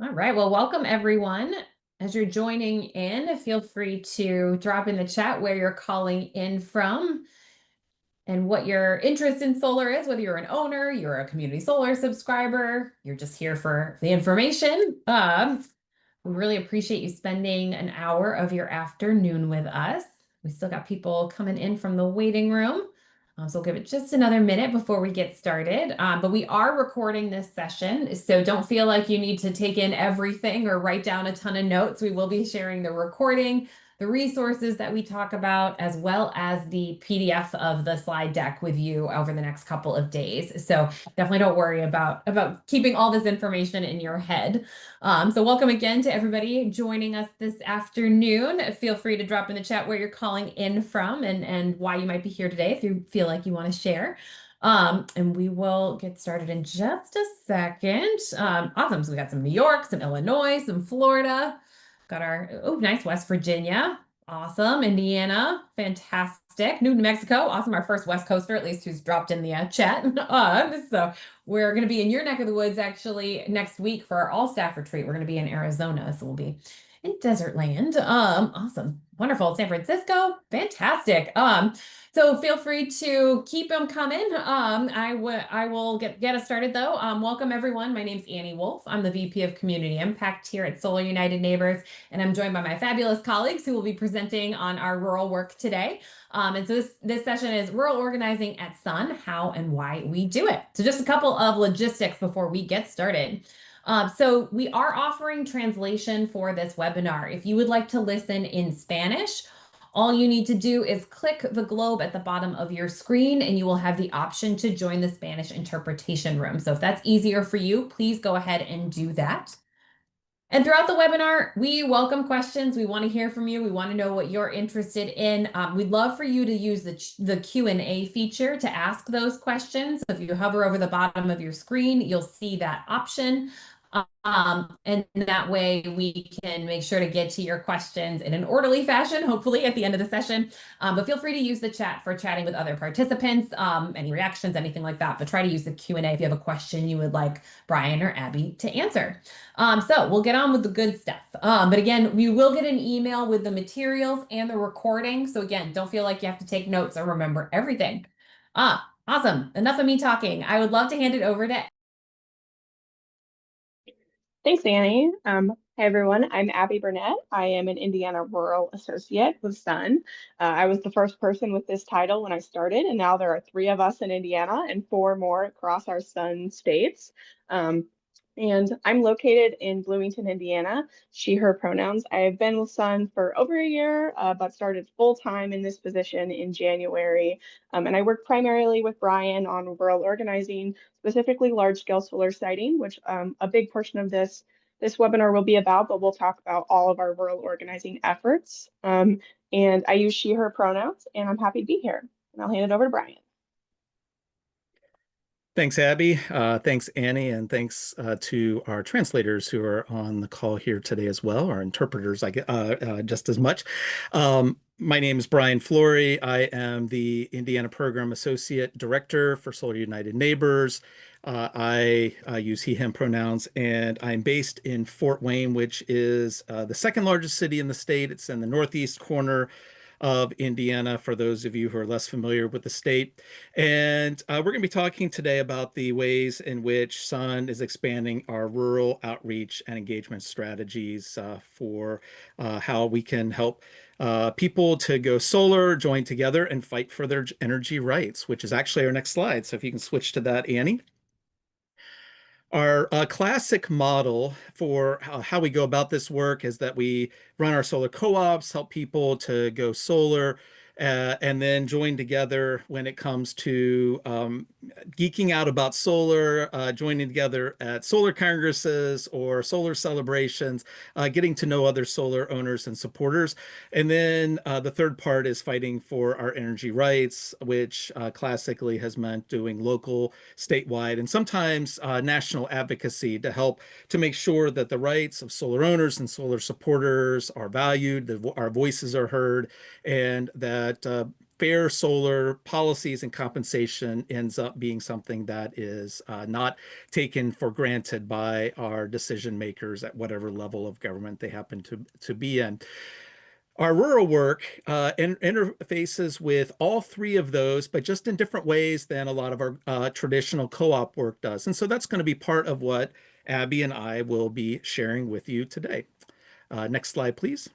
All right. Well, welcome everyone. As you're joining in, feel free to drop in the chat where you're calling in from and what your interest in solar is, whether you're an owner, you're a community solar subscriber, you're just here for the information. We really appreciate you spending an hour of your afternoon with us. We still got people coming in from the waiting room. So we'll give it just another minute before we get started. But we are recording this session, so don't feel like you need to take in everything or write down a ton of notes. We will be sharing the recording, the resources that we talk about, as well as the PDF of the slide deck with you over the next couple of days. So definitely don't worry about keeping all this information in your head. So welcome again to everybody joining us this afternoon. Feel free to drop in the chat where you're calling in from and why you might be here today if you feel like you want to share. And we will get started in just a second. Awesome. So we got some New York, some Illinois, some Florida. Got our, oh, nice, West Virginia. Awesome. Indiana. Fantastic. New Mexico. Awesome. Our first West Coaster, at least, who's dropped in the chat. So we're going to be in your neck of the woods actually next week for our all staff retreat. We're going to be in Arizona, so we'll be in desert land. Awesome. Wonderful. San Francisco. Fantastic. So feel free to keep them coming. I will get us started though. Welcome everyone. My name's Annie Wolf. I'm the VP of Community Impact here at Solar United Neighbors, and I'm joined by my fabulous colleagues who will be presenting on our rural work today. And so this session is Rural Organizing at Sun, How and Why We Do It. So just a couple of logistics before we get started. So we are offering translation for this webinar. If you would like to listen in Spanish, all you need to do is click the globe at the bottom of your screen and you will have the option to join the Spanish interpretation room. So if that's easier for you, please go ahead and do that. And throughout the webinar, we welcome questions. We want to hear from you. We want to know what you're interested in. We'd love for you to use the Q&A feature to ask those questions. So if you hover over the bottom of your screen, you'll see that option. And that way we can make sure to get to your questions in an orderly fashion, hopefully at the end of the session. But feel free to use the chat for chatting with other participants, any reactions, anything like that. But try to use the Q&A if you have a question you would like Brian or Abby to answer. So we'll get on with the good stuff. But again, we will get an email with the materials and the recording. So again, don't feel like you have to take notes or remember everything. Awesome. Enough of me talking. I would love to hand it over to Thanks, Annie. Hi, everyone. I'm Abby Burnett. I am an Indiana Rural Associate with Sun. I was the first person with this title when I started, and now there are 3 of us in Indiana and 4 more across our Sun states. And I'm located in Bloomington, Indiana, she, her pronouns. I have been with Sun for over a year, but started full-time in this position in January. And I work primarily with Brian on rural organizing, specifically large-scale solar siting, which a big portion of this webinar will be about, but we'll talk about all of our rural organizing efforts. And I use she, her pronouns, and I'm happy to be here. And I'll hand it over to Brian. Thanks, Abby. Thanks, Annie, and thanks to our translators who are on the call here today as well, our interpreters, just as much. My name is Brian Flory. I am the Indiana Program Associate Director for Solar United Neighbors. I use he, him pronouns, and I'm based in Fort Wayne, which is the second largest city in the state. It's in the northeast corner of Indiana, for those of you who are less familiar with the state. And we're going to be talking today about the ways in which Sun is expanding our rural outreach and engagement strategies for how we can help people to go solar, join together, and fight for their energy rights, which is actually our next slide. So if you can switch to that, Annie. Our classic model for how we go about this work is that we run our solar co-ops, help people to go solar, and then join together when it comes to geeking out about solar, joining together at solar congresses or solar celebrations, getting to know other solar owners and supporters. And then the third part is fighting for our energy rights, which classically has meant doing local, statewide, and sometimes national advocacy to help to make sure that the rights of solar owners and solar supporters are valued, that our voices are heard, and that fair solar policies and compensation ends up being something that is not taken for granted by our decision makers at whatever level of government they happen to be in. Our rural work interfaces with all three of those, but just in different ways than a lot of our traditional co-op work does. And so that's going to be part of what Abby and I will be sharing with you today. Next slide, please.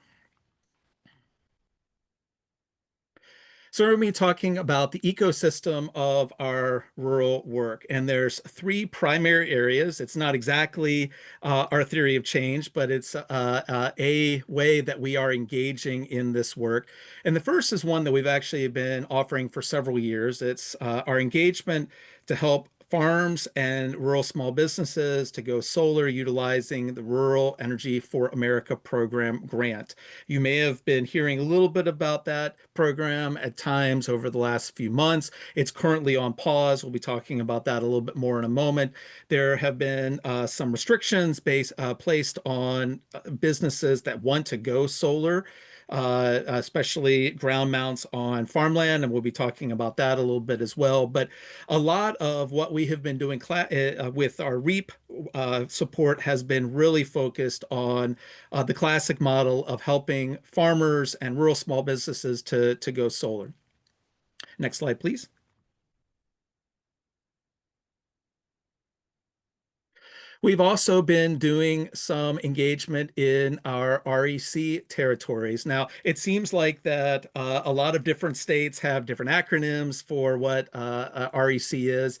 So we're going to be talking about the ecosystem of our rural work. And there's three primary areas. It's not exactly our theory of change, but it's a way that we are engaging in this work. And the first is one that we've actually been offering for several years. It's our engagement to help farms and rural small businesses to go solar utilizing the Rural Energy for America program grant. You may have been hearing a little bit about that program at times over the last few months. It's currently on pause. We'll be talking about that a little bit more in a moment. There have been some restrictions placed on businesses that want to go solar, especially ground mounts on farmland, and we'll be talking about that a little bit as well. But a lot of what we have been doing with our REAP support has been really focused on the classic model of helping farmers and rural small businesses to go solar. Next slide, please. We've also been doing some engagement in our REC territories. Now, it seems like that a lot of different states have different acronyms for what REC is.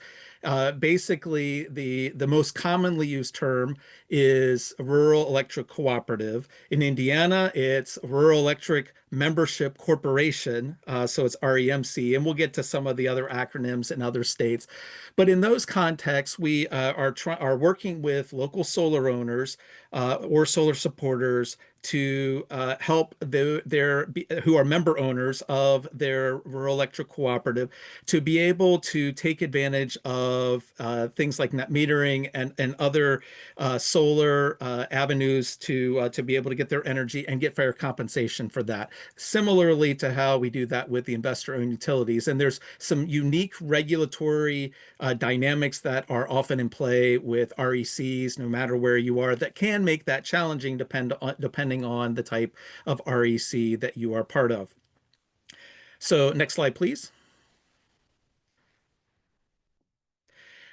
Basically, the most commonly used term is Rural Electric Cooperative. In Indiana, it's Rural Electric Membership Corporation, so it's REMC, and we'll get to some of the other acronyms in other states. But in those contexts, we are working with local solar owners or solar supporters to help who are member owners of their rural electric cooperative to be able to take advantage of things like net metering and other solar avenues to be able to get their energy and get fair compensation for that. Similarly to how we do that with the investor-owned utilities. And there's some unique regulatory dynamics that are often in play with RECs, no matter where you are, that can make that challenging depending on the type of REC that you are part of. So next slide, please.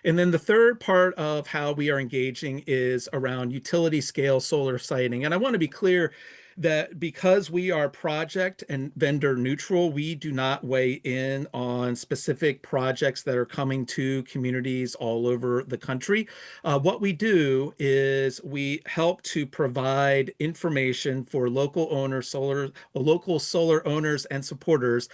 And then the third part of how we are engaging is around utility scale solar siting. And I want to be clear that because we are project and vendor neutral, we do not weigh in on specific projects that are coming to communities all over the country. What we do is we help to provide information for local solar owners and supporters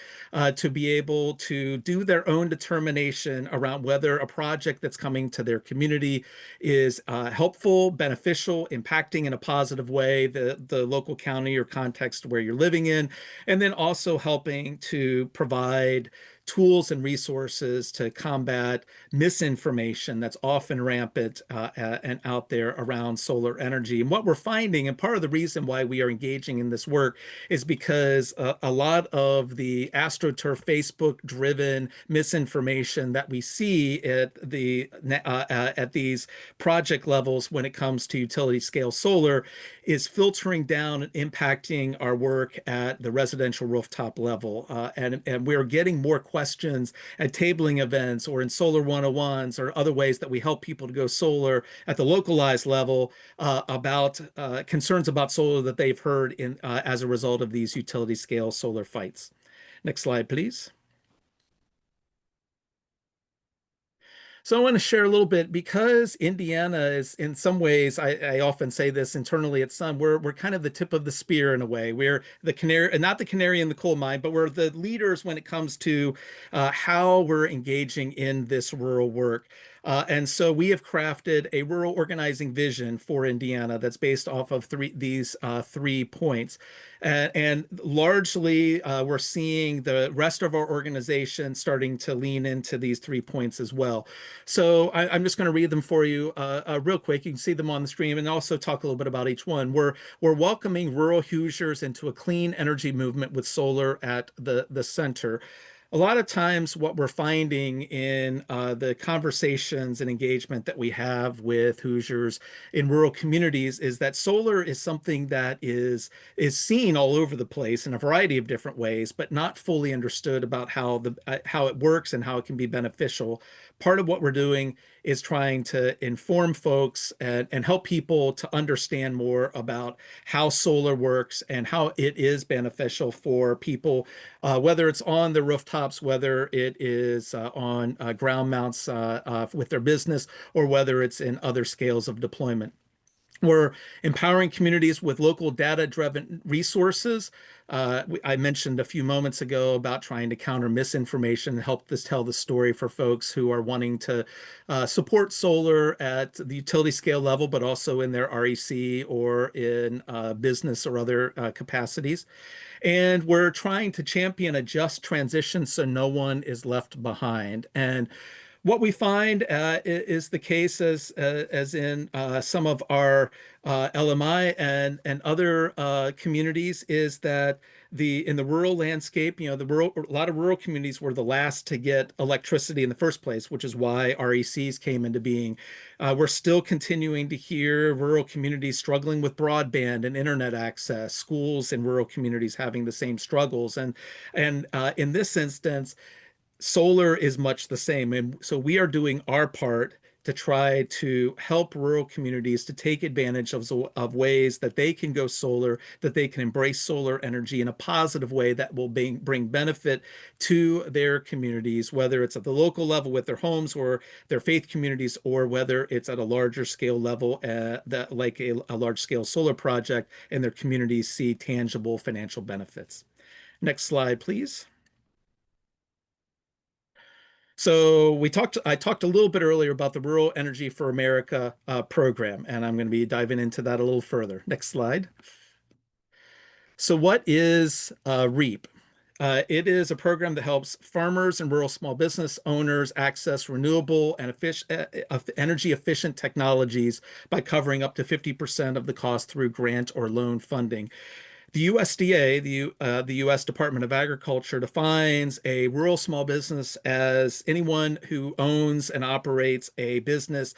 to be able to do their own determination around whether a project that's coming to their community is helpful, beneficial, impacting in a positive way the local county or context where you're living in, and then also helping to provide tools and resources to combat misinformation that's often rampant and out there around solar energy. And what we're finding, and part of the reason why we are engaging in this work, is because a lot of the AstroTurf Facebook-driven misinformation that we see at these project levels when it comes to utility scale solar is filtering down and impacting our work at the residential rooftop level. And we're getting more questions at tabling events or in Solar 101s or other ways that we help people to go solar at the localized level about concerns about solar that they've heard as a result of these utility scale solar fights. Next slide, please. So I want to share a little bit because Indiana is, in some ways, I often say this internally at Sun, we're kind of the tip of the spear in a way. We're the canary, not the canary in the coal mine, but we're the leaders when it comes to how we're engaging in this rural work. And so we have crafted a rural organizing vision for Indiana that's based off of these 3 points. And largely, we're seeing the rest of our organization starting to lean into these 3 points as well. So I'm just going to read them for you real quick. You can see them on the screen and also talk a little bit about each one. We're welcoming rural Hoosiers into a clean energy movement with solar at the center. a lot of times what we're finding in the conversations and engagement that we have with Hoosiers in rural communities is that solar is something that is seen all over the place in a variety of different ways, but not fully understood about how it works and how it can be beneficial. Part of what we're doing is trying to inform folks and help people to understand more about how solar works and how it is beneficial for people, whether it's on the rooftops, whether it is on ground mounts with their business, or whether it's in other scales of deployment. We're empowering communities with local data-driven resources. I mentioned a few moments ago about trying to counter misinformation and help this tell the story for folks who are wanting to support solar at the utility scale level, but also in their REC or in business or other capacities. And we're trying to champion a just transition so no one is left behind. And what we find is the case as in some of our LMI and other communities is that in the rural landscape, a lot of rural communities were the last to get electricity in the first place, which is why RECs came into being. We're still continuing to hear rural communities struggling with broadband and internet access, schools in rural communities having the same struggles, and in this instance, solar is much the same. And so we are doing our part to try to help rural communities to take advantage of ways that they can go solar, that they can embrace solar energy in a positive way that will bring benefit to their communities, whether it's at the local level with their homes or their faith communities, or whether it's at a larger scale level, that like a large scale solar project, and their communities see tangible financial benefits. Next slide, please. So I talked a little bit earlier about the Rural Energy for America program, and I'm going to be diving into that a little further. Next slide. So what is REAP? It is a program that helps farmers and rural small business owners access renewable and energy efficient technologies by covering up to 50% of the cost through grant or loan funding. The USDA, the U.S. Department of Agriculture, defines a rural small business as anyone who owns and operates a business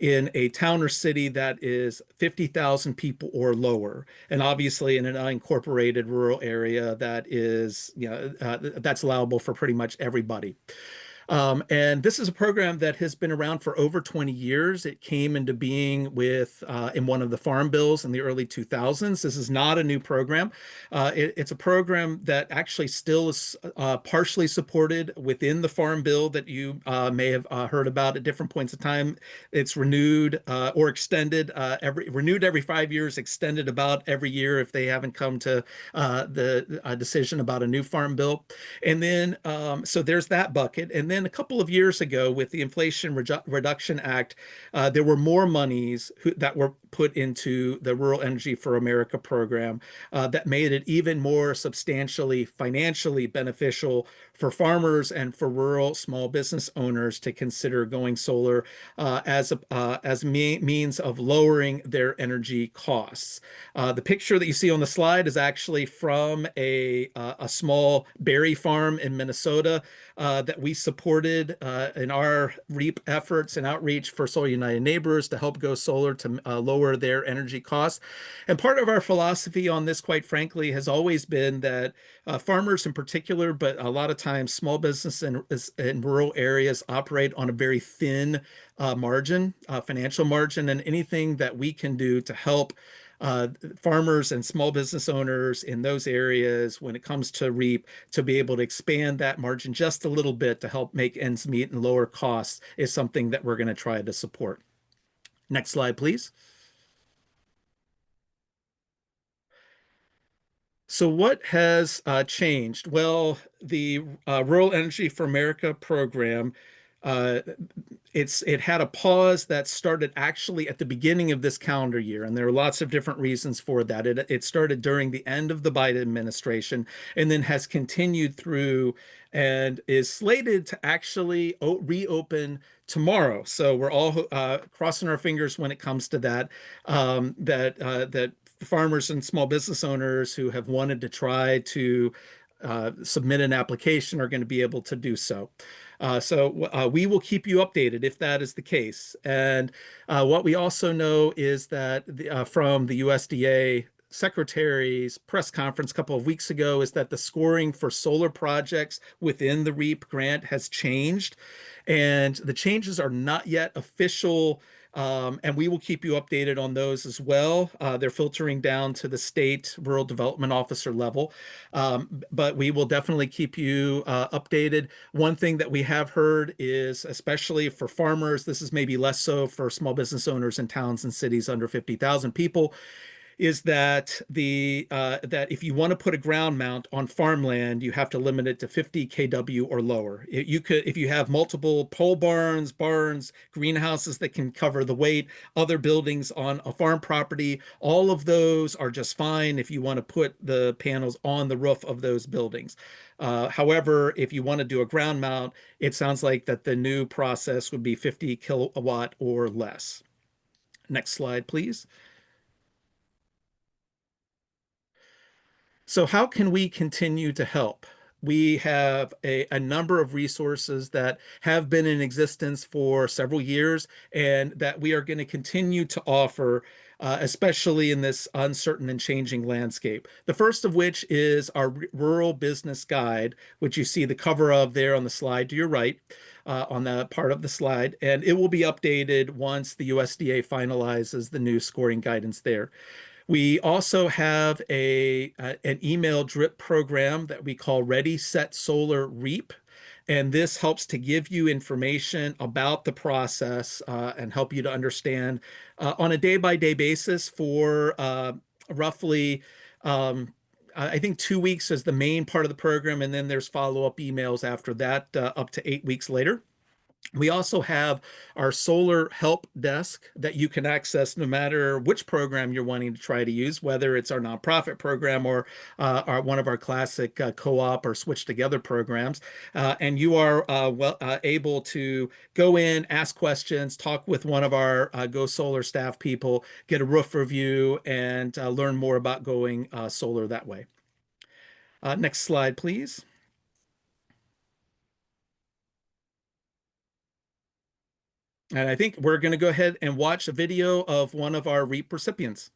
in a town or city that is 50,000 people or lower, and obviously in an unincorporated rural area that is, that's allowable for pretty much everybody. And this is a program that has been around for over 20 years. It came into being in one of the farm bills in the early 2000s. This is not a new program. It's a program that actually still is partially supported within the farm bill that you may have heard about at different points of time. It's renewed or extended renewed every 5 years, extended about every year if they haven't come to the decision about a new farm bill. And then so there's that bucket. And then a couple of years ago, with the Inflation Reduction Act, there were more monies that were put into the Rural Energy for America program that made it even more substantially financially beneficial for farmers and for rural small business owners to consider going solar as a means of lowering their energy costs. The picture that you see on the slide is actually from a small berry farm in Minnesota that we supported in our REAP efforts and outreach for Solar United Neighbors to help go solar to lower their energy costs. And part of our philosophy on this, quite frankly, has always been that farmers in particular, but a lot of times small business in rural areas operate on a very thin margin, financial margin, and anything that we can do to help farmers and small business owners in those areas when it comes to REAP to be able to expand that margin just a little bit to help make ends meet and lower costs is something that we're going to try to support. Next slide, please. So what has changed? Well, the Rural Energy for America program, uh, it had a pause that started actually at the beginning of this calendar year, and there are lots of different reasons for that. It started during the end of the Biden administration and then has continued through and is slated to actually reopen tomorrow. So we're all crossing our fingers when it comes to that, that farmers and small business owners who have wanted to try to submit an application are going to be able to do so. So we will keep you updated if that is the case. And what we also know is that from the USDA Secretary's press conference a couple of weeks ago is that the scoring for solar projects within the REAP grant has changed, and the changes are not yet official. And we will keep you updated on those as well. They're filtering down to the state rural development officer level, but we will definitely keep you updated. One thing that we have heard is, especially for farmers, this is maybe less so for small business owners in towns and cities under 50,000 people, is that that if you want to put a ground mount on farmland, you have to limit it to 50 kW or lower. You could, if you have multiple pole barns, greenhouses that can cover the weight, other buildings on a farm property, all of those are just fine if you want to put the panels on the roof of those buildings. However, if you want to do a ground mount, it sounds like that the new process would be 50 kilowatt or less. Next slide, please. So how can we continue to help? We have a number of resources that have been in existence for several years and that we are going to continue to offer, especially in this uncertain and changing landscape. The first of which is our Rural Business Guide, which you see the cover of there on the slide to your right, on the part of the slide, and it will be updated once the USDA finalizes the new scoring guidance there. We also have an email drip program that we call Ready, Set, Solar, Reap. And this helps to give you information about the process and help you to understand on a day-by-day basis for roughly, I think 2 weeks is the main part of the program. And then there's follow-up emails after that, up to 8 weeks later. We also have our solar help desk that you can access no matter which program you're wanting to try to use, whether it's our nonprofit program or one of our classic co-op or switch together programs. And you are able to go in, ask questions, talk with one of our Go Solar staff people, get a roof review, and learn more about going solar that way. Next slide, please. And I think we're going to go ahead and watch a video of one of our REAP recipients.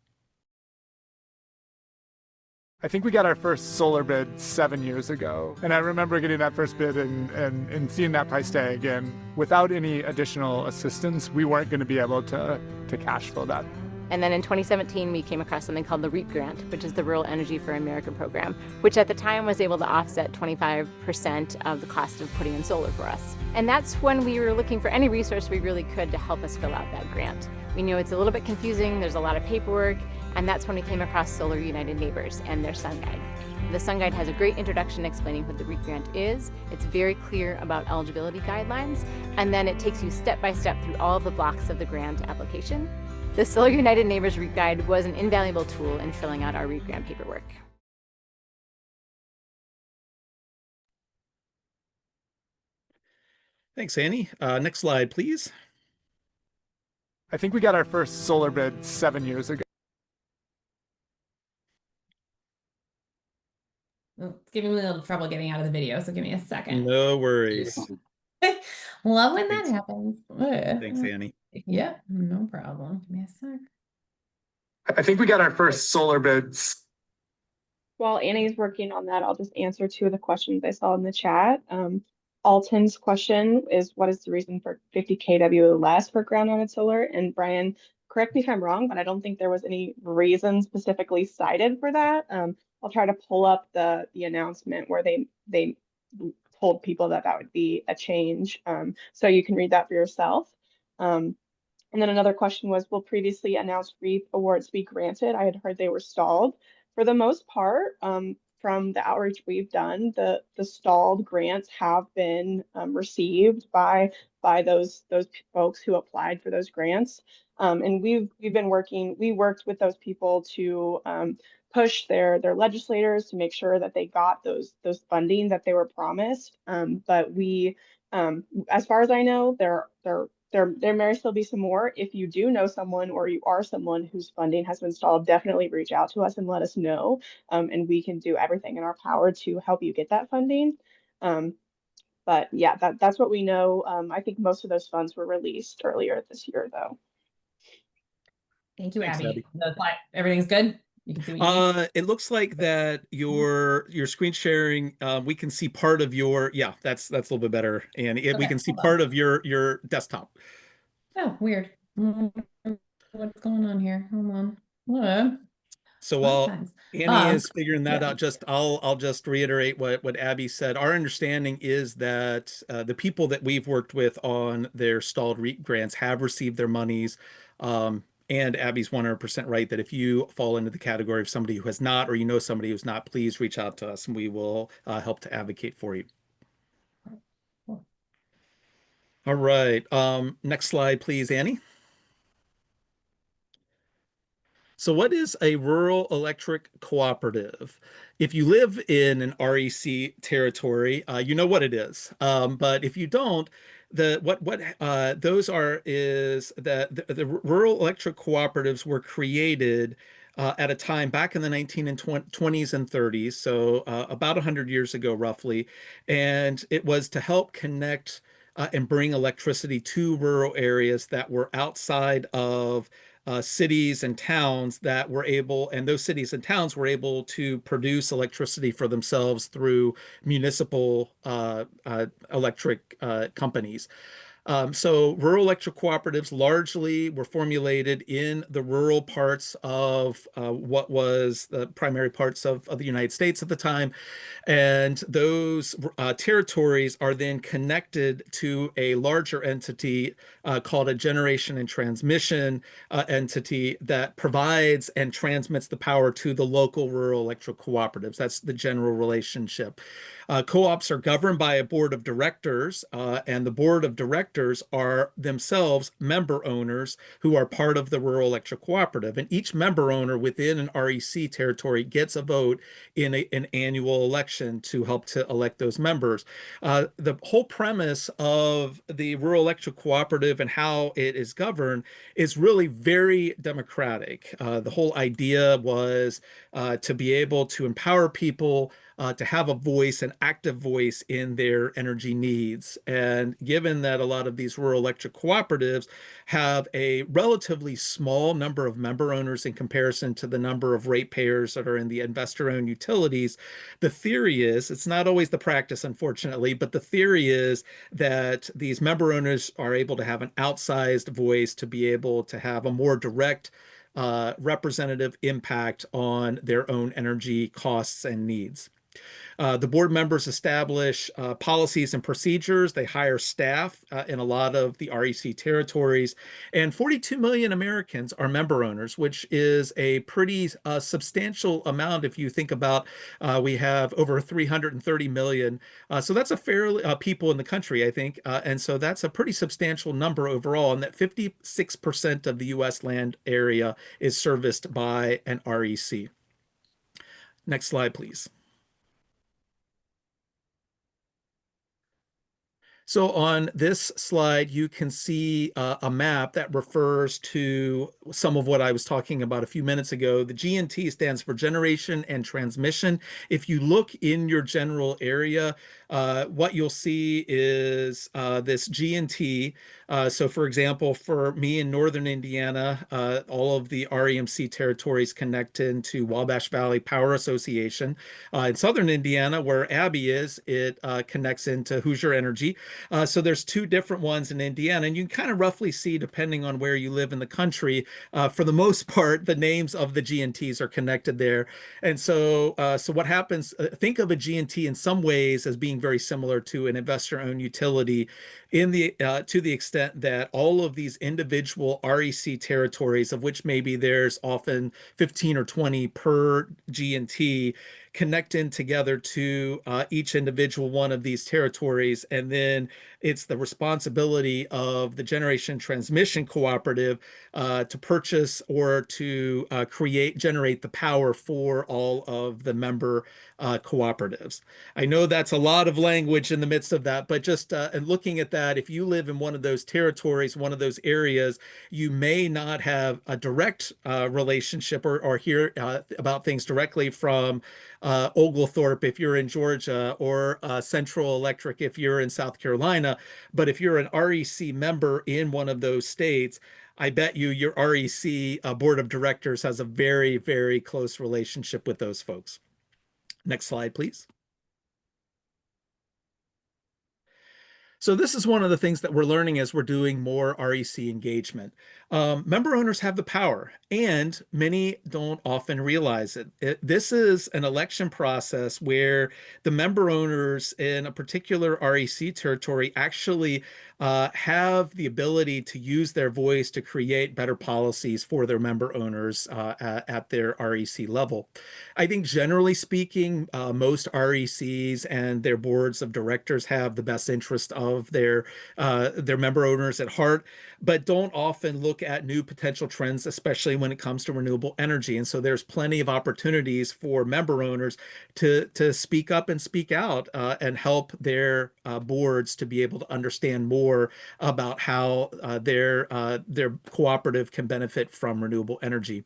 I think we got our first solar bid 7 years ago. And I remember getting that first bid and seeing that price tag. And without any additional assistance, we weren't going to be able to cash flow that. And then in 2017, we came across something called the REAP grant, which is the Rural Energy for America program, which at the time was able to offset 25% of the cost of putting in solar for us. And that's when we were looking for any resource we really could to help us fill out that grant. We knew it's a little bit confusing, there's a lot of paperwork, and that's when we came across Solar United Neighbors and their Sun Guide. The Sun Guide has a great introduction explaining what the REAP grant is. It's very clear about eligibility guidelines, and then it takes you step by step through all of the blocks of the grant application. The Solar United Neighbors REAP Guide was an invaluable tool in filling out our REAP grant paperwork. Thanks, Annie. Next slide, please. I think we got our first solar bid 7 years ago. It's giving me a little trouble getting out of the video, so give me a second. No worries. Love when that Thanks. happens. Thanks, Annie. Yeah, no problem. Give me a sec. I think we got our first solar bids. While Annie's working on that, I'll just answer two of the questions I saw in the chat. Alton's question is, what is the reason for 50 kW or less for ground-mounted solar? And Brian, correct me if I'm wrong, but I don't think there was any reason specifically cited for that. I'll try to pull up the announcement where they told people that would be a change. So you can read that for yourself. And then another question was, will previously announced REAP awards be granted? I had heard they were stalled. For the most part, from the outreach we've done, the stalled grants have been received by those folks who applied for those grants. And we worked with those people to push their legislators to make sure that they got those funding that they were promised. But as far as I know, they're there may still be some more. If you do know someone or you are someone whose funding has been stalled, definitely reach out to us and let us know. And we can do everything in our power to help you get that funding. But yeah, that's what we know. I think most of those funds were released earlier this year, though. Thank you, Thanks, Abby. Abby. Everything's good? You can see what you need? It looks like that your screen sharing, we can see part of your, yeah, that's a little bit better. And we Okay, can see hold on. part of your desktop. Oh, weird. What's going on here? Hold on. What? So Fun while times. Annie is figuring that Yeah. out, I'll just reiterate what Abby said. Our understanding is that the people that we've worked with on their stalled REAP grants have received their monies. And Abby's 100% right that if you fall into the category of somebody who has not, or you know somebody who's not, please reach out to us and we will help to advocate for you. Cool. All right. Next slide, please, Annie. So what is a rural electric cooperative? If you live in an REC territory, you know what it is. But if you don't, those are is that the rural electric cooperatives were created at a time back in the 1920s and 30s, so about 100 years ago, roughly, and it was to help connect and bring electricity to rural areas that were outside of cities and towns that were able, and those cities and towns were able to produce electricity for themselves through municipal electric companies. So rural electric cooperatives largely were formulated in the rural parts of what was the primary parts of the United States at the time. And those territories are then connected to a larger entity called a generation and transmission entity that provides and transmits the power to the local rural electric cooperatives. That's the general relationship. Co-ops are governed by a board of directors, and the board of directors are themselves member owners who are part of the rural electric cooperative. And each member owner within an REC territory gets a vote in an annual election to help to elect those members. The whole premise of the rural electric cooperative and how it is governed is really very democratic. The whole idea was to be able to empower people to have a voice, an active voice in their energy needs. And given that a lot of these rural electric cooperatives have a relatively small number of member owners in comparison to the number of ratepayers that are in the investor-owned utilities, the theory is, it's not always the practice, unfortunately, but the theory is that these member owners are able to have an outsized voice to be able to have a more direct representative impact on their own energy costs and needs. The board members establish policies and procedures. They hire staff in a lot of the REC territories. And 42 million Americans are member owners, which is a pretty substantial amount if you think about we have over 330 million. So that's a fairly people in the country, I think. And so that's a pretty substantial number overall. And that 56% of the U.S. land area is serviced by an REC. Next slide, please. So on this slide, you can see a map that refers to some of what I was talking about a few minutes ago. The G&T stands for generation and transmission. If you look in your general area, what you'll see is this G&T. So for example, for me in Northern Indiana, all of the REMC territories connect into Wabash Valley Power Association. In Southern Indiana, where Abby is, it connects into Hoosier Energy. So there's two different ones in Indiana, and you can kind of roughly see, depending on where you live in the country, for the most part, the names of the G&Ts are connected there. And so, so what happens, think of a G&T in some ways as being very similar to an investor-owned utility in the to the extent that all of these individual REC territories, of which maybe there's often 15 or 20 per G&T, connect in together to each individual one of these territories. And then it's the responsibility of the generation transmission cooperative to purchase or to generate the power for all of the member cooperatives. I know that's a lot of language in the midst of that, but just and looking at that, if you live in one of those territories, one of those areas, you may not have a direct relationship or hear about things directly from Oglethorpe if you're in Georgia, or Central Electric if you're in South Carolina. But if you're an REC member in one of those states, I bet you your REC board of directors has a very, very close relationship with those folks. Next slide, please. So this is one of the things that we're learning as we're doing more REC engagement. Member owners have the power, and many don't often realize it. This is an election process where the member owners in a particular REC territory actually have the ability to use their voice to create better policies for their member owners at their REC level. I think generally speaking, most RECs and their boards of directors have the best interest of their member owners at heart, but don't often look at new potential trends, especially when it comes to renewable energy. And so there's plenty of opportunities for member owners to speak up and speak out and help their boards to be able to understand more about how their cooperative can benefit from renewable energy.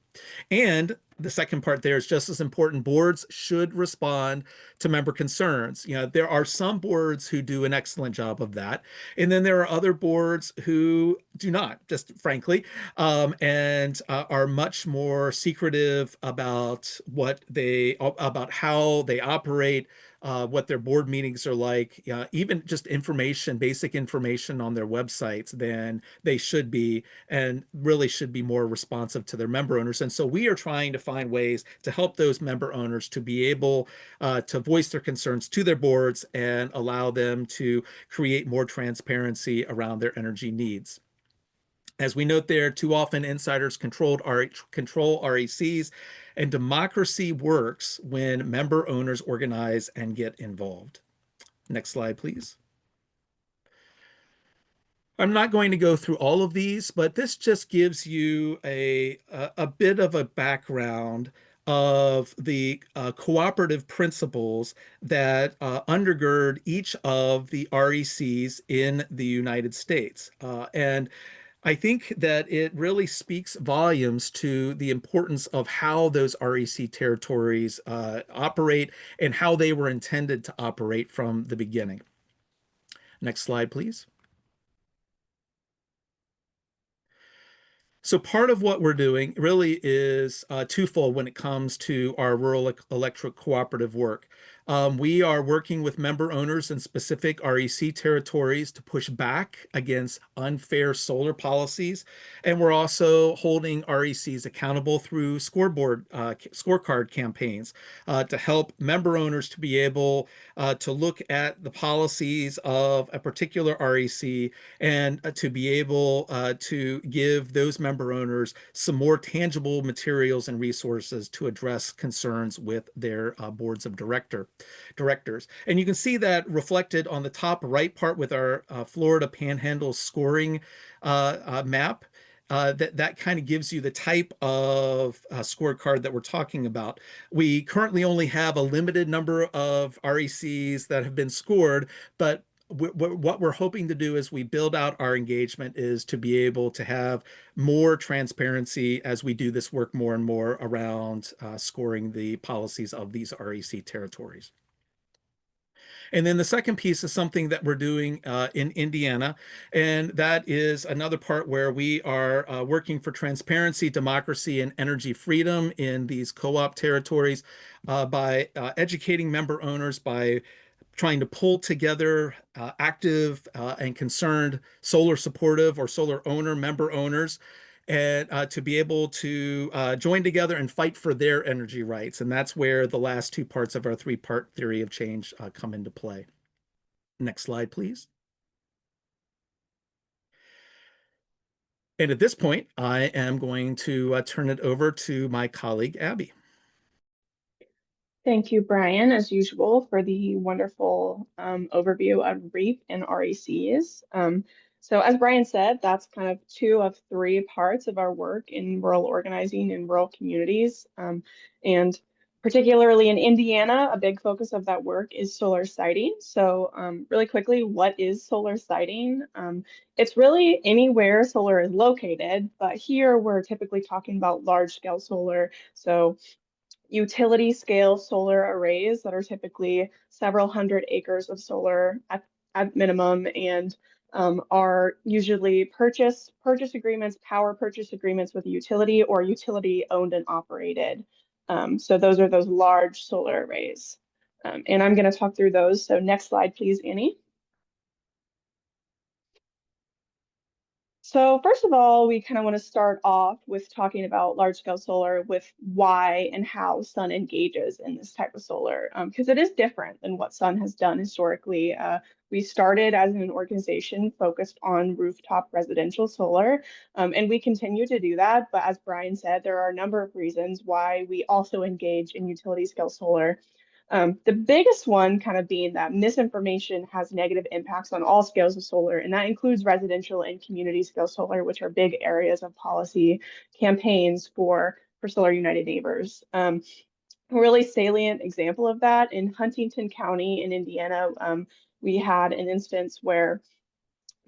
And the second part there is just as important. Boards should respond to member concerns. You know, there are some boards who do an excellent job of that, and then there are other boards who do not, just frankly, and are much more secretive about about how they operate, what their board meetings are like, even just information, basic information on their websites than they should be, and really should be more responsive to their member owners. And so we are trying to find ways to help those member owners to be able to voice their concerns to their boards and allow them to create more transparency around their energy needs. As we note there, too often insiders control RECs, and democracy works when member owners organize and get involved. Next slide, please. I'm not going to go through all of these, but this just gives you a bit of a background of the cooperative principles that undergird each of the RECs in the United States. And I think that it really speaks volumes to the importance of how those REC territories operate and how they were intended to operate from the beginning. Next slide, please. So part of what we're doing really is twofold when it comes to our rural electric cooperative work. We are working with member owners in specific REC territories to push back against unfair solar policies. And we're also holding RECs accountable through scorecard campaigns to help member owners to be able to look at the policies of a particular REC and to be able to give those member owners some more tangible materials and resources to address concerns with their boards of directors. And you can see that reflected on the top right part with our Florida Panhandle scoring map. That kind of gives you the type of scorecard that we're talking about. We currently only have a limited number of RECs that have been scored, but what we're hoping to do as we build out our engagement is to be able to have more transparency as we do this work more and more around scoring the policies of these REC territories. And then the second piece is something that we're doing in Indiana, and that is another part where we are working for transparency, democracy, and energy freedom in these co-op territories by educating member owners, by trying to pull together active and concerned solar supportive or solar owner member owners, and to be able to join together and fight for their energy rights. And that's where the last two parts of our three-part theory of change come into play. Next slide, please. And at this point, I am going to turn it over to my colleague, Abby. Thank you, Brian, as usual, for the wonderful overview of REAP and RECs. So as Brian said, that's kind of two of three parts of our work in rural organizing in rural communities. And particularly in Indiana, a big focus of that work is solar siting. So really quickly, what is solar siting? It's really anywhere solar is located, but here we're typically talking about large scale solar. So utility scale solar arrays that are typically several hundred acres of solar at minimum, and are usually purchase agreements, power purchase agreements with a utility or utility owned and operated. So those are those large solar arrays. And I'm going to talk through those. So next slide, please, Annie. So first of all, we kind of want to start off with talking about large scale solar with why and how sun engages in this type of solar, because it is different than what sun has done historically. We started as an organization focused on rooftop residential solar, and we continue to do that. But as Brian said, there are a number of reasons why we also engage in utility scale solar. The biggest one kind of being that misinformation has negative impacts on all scales of solar, and that includes residential and community scale solar, which are big areas of policy campaigns for Solar United Neighbors. A really salient example of that in Huntington County in Indiana, we had an instance where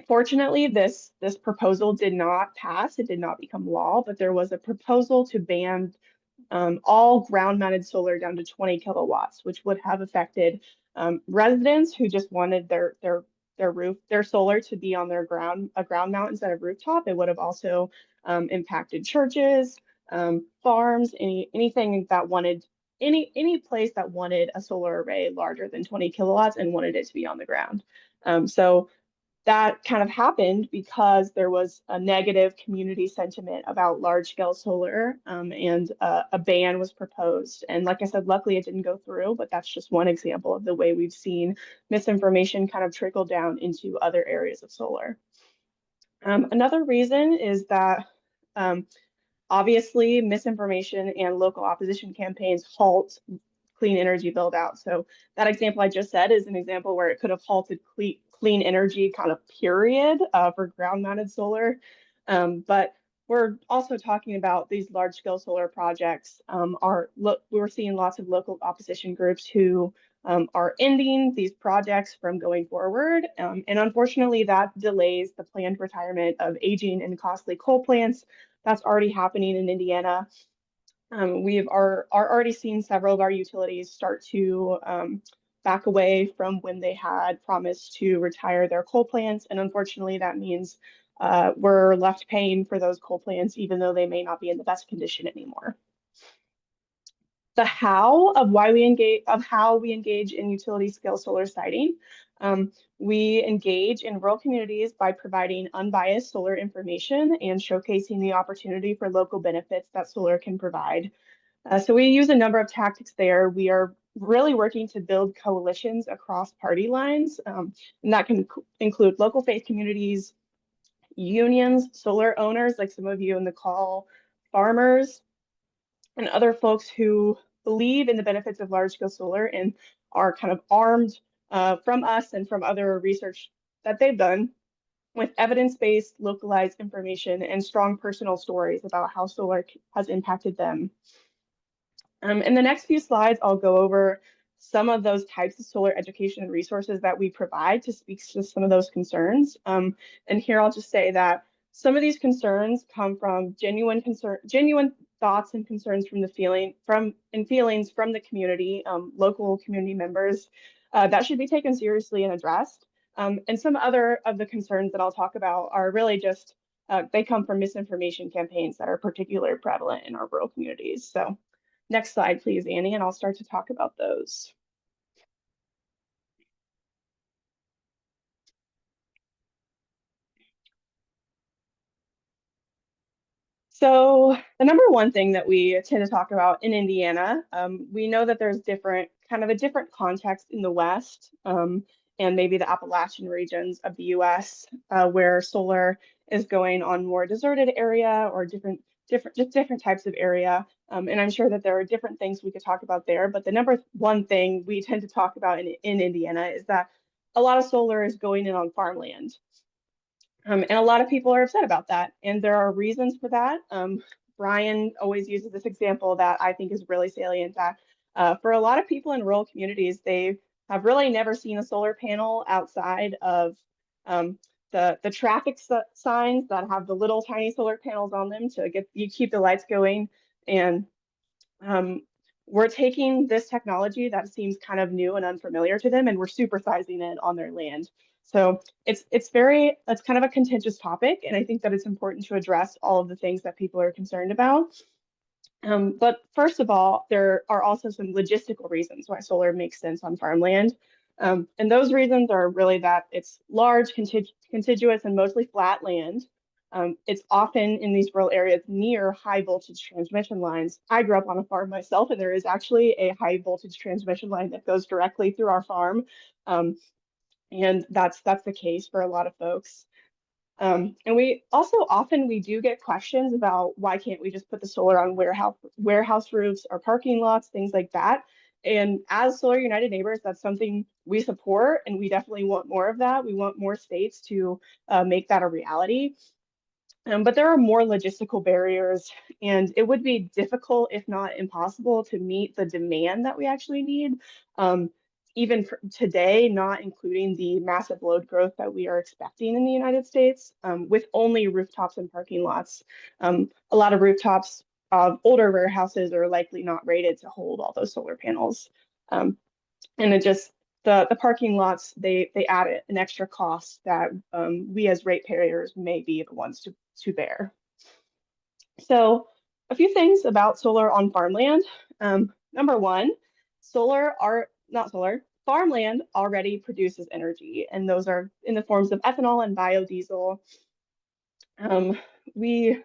fortunately this proposal did not pass, it did not become law, but there was a proposal to ban all ground-mounted solar down to 20 kilowatts, which would have affected residents who just wanted their solar to be on their ground mount instead of rooftop. It would have also impacted churches, farms, anything that wanted any place that wanted a solar array larger than 20 kilowatts and wanted it to be on the ground. So that kind of happened because there was a negative community sentiment about large scale solar, and a ban was proposed. And like I said, luckily it didn't go through, but that's just one example of the way we've seen misinformation kind of trickle down into other areas of solar. Another reason is that obviously misinformation and local opposition campaigns halt clean energy build out. So that example I just said is an example where it could have halted clean energy kind of period for ground mounted solar. But we're also talking about these large scale solar projects. We're seeing lots of local opposition groups who are ending these projects from going forward. And unfortunately, that delays the planned retirement of aging and costly coal plants. That's already happening in Indiana. We are already seeing several of our utilities start to back away from when they had promised to retire their coal plants. And unfortunately, that means we're left paying for those coal plants, even though they may not be in the best condition anymore. The how of how we engage in utility scale solar siting. We engage in rural communities by providing unbiased solar information and showcasing the opportunity for local benefits that solar can provide. So we use a number of tactics there. We are really working to build coalitions across party lines, and that can include local faith communities, unions, solar owners, like some of you in the call, farmers, and other folks who believe in the benefits of large-scale solar and are kind of armed from us and from other research that they've done with evidence-based, localized information and strong personal stories about how solar has impacted them. In the next few slides, I'll go over some of those types of solar education and resources that we provide to speak to some of those concerns. And here I'll just say that some of these concerns come from genuine thoughts and concerns from feelings from the community, local community members, that should be taken seriously and addressed. And some other of the concerns that I'll talk about are really just, they come from misinformation campaigns that are particularly prevalent in our rural communities. So next slide, please, Annie, and I'll start to talk about those. So the number one thing that we tend to talk about in Indiana, we know that there's kind of a different context in the West, and maybe the Appalachian regions of the US, where solar is going on more deserted area or different different types of area. And I'm sure that there are different things we could talk about there, but the number one thing we tend to talk about in Indiana is that a lot of solar is going in on farmland. And a lot of people are upset about that, and there are reasons for that. Brian always uses this example that I think is really salient, that for a lot of people in rural communities, they have really never seen a solar panel outside of the traffic signs that have the little tiny solar panels on them to keep the lights going. And we're taking this technology that seems kind of new and unfamiliar to them, and we're supersizing it on their land. So it's kind of a contentious topic, and I think that it's important to address all of the things that people are concerned about. But first of all, there are also some logistical reasons why solar makes sense on farmland. And those reasons are really that it's large, contiguous, and mostly flat land. It's often in these rural areas near high voltage transmission lines. I grew up on a farm myself, and there is actually a high voltage transmission line that goes directly through our farm. And that's the case for a lot of folks. And we also often do get questions about why can't we just put the solar on warehouse roofs or parking lots, things like that. And as Solar United Neighbors, that's something we support, and we definitely want more of that. We want more states to make that a reality. But there are more logistical barriers, and it would be difficult, if not impossible, to meet the demand that we actually need. Even today, not including the massive load growth that we are expecting in the United States, with only rooftops and parking lots. A lot of rooftops of older warehouses are likely not rated to hold all those solar panels. And it just, the parking lots, they add an extra cost that we as ratepayers may be the ones to bear. So a few things about solar on farmland. Number one, farmland already produces energy, and those are in the forms of ethanol and biodiesel. We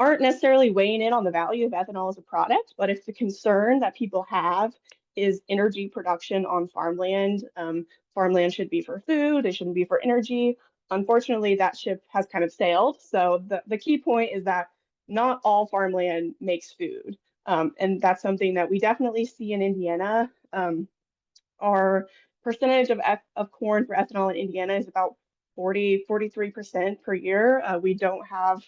aren't necessarily weighing in on the value of ethanol as a product, but if the concern that people have is energy production on farmland, farmland should be for food, it shouldn't be for energy. Unfortunately, that ship has kind of sailed. So the key point is that not all farmland makes food. And that's something that we definitely see in Indiana. Our percentage of corn for ethanol in Indiana is about 43% per year. We don't have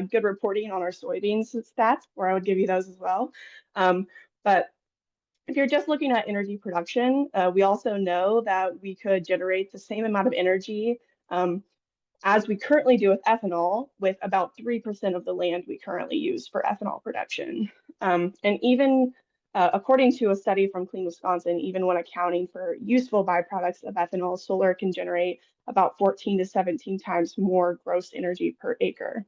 good reporting on our soybeans stats, where I would give you those as well. But if you're just looking at energy production, we also know that we could generate the same amount of energy as we currently do with ethanol, with about 3% of the land we currently use for ethanol production. And even according to a study from Clean Wisconsin, even when accounting for useful byproducts of ethanol, solar can generate about 14 to 17 times more gross energy per acre.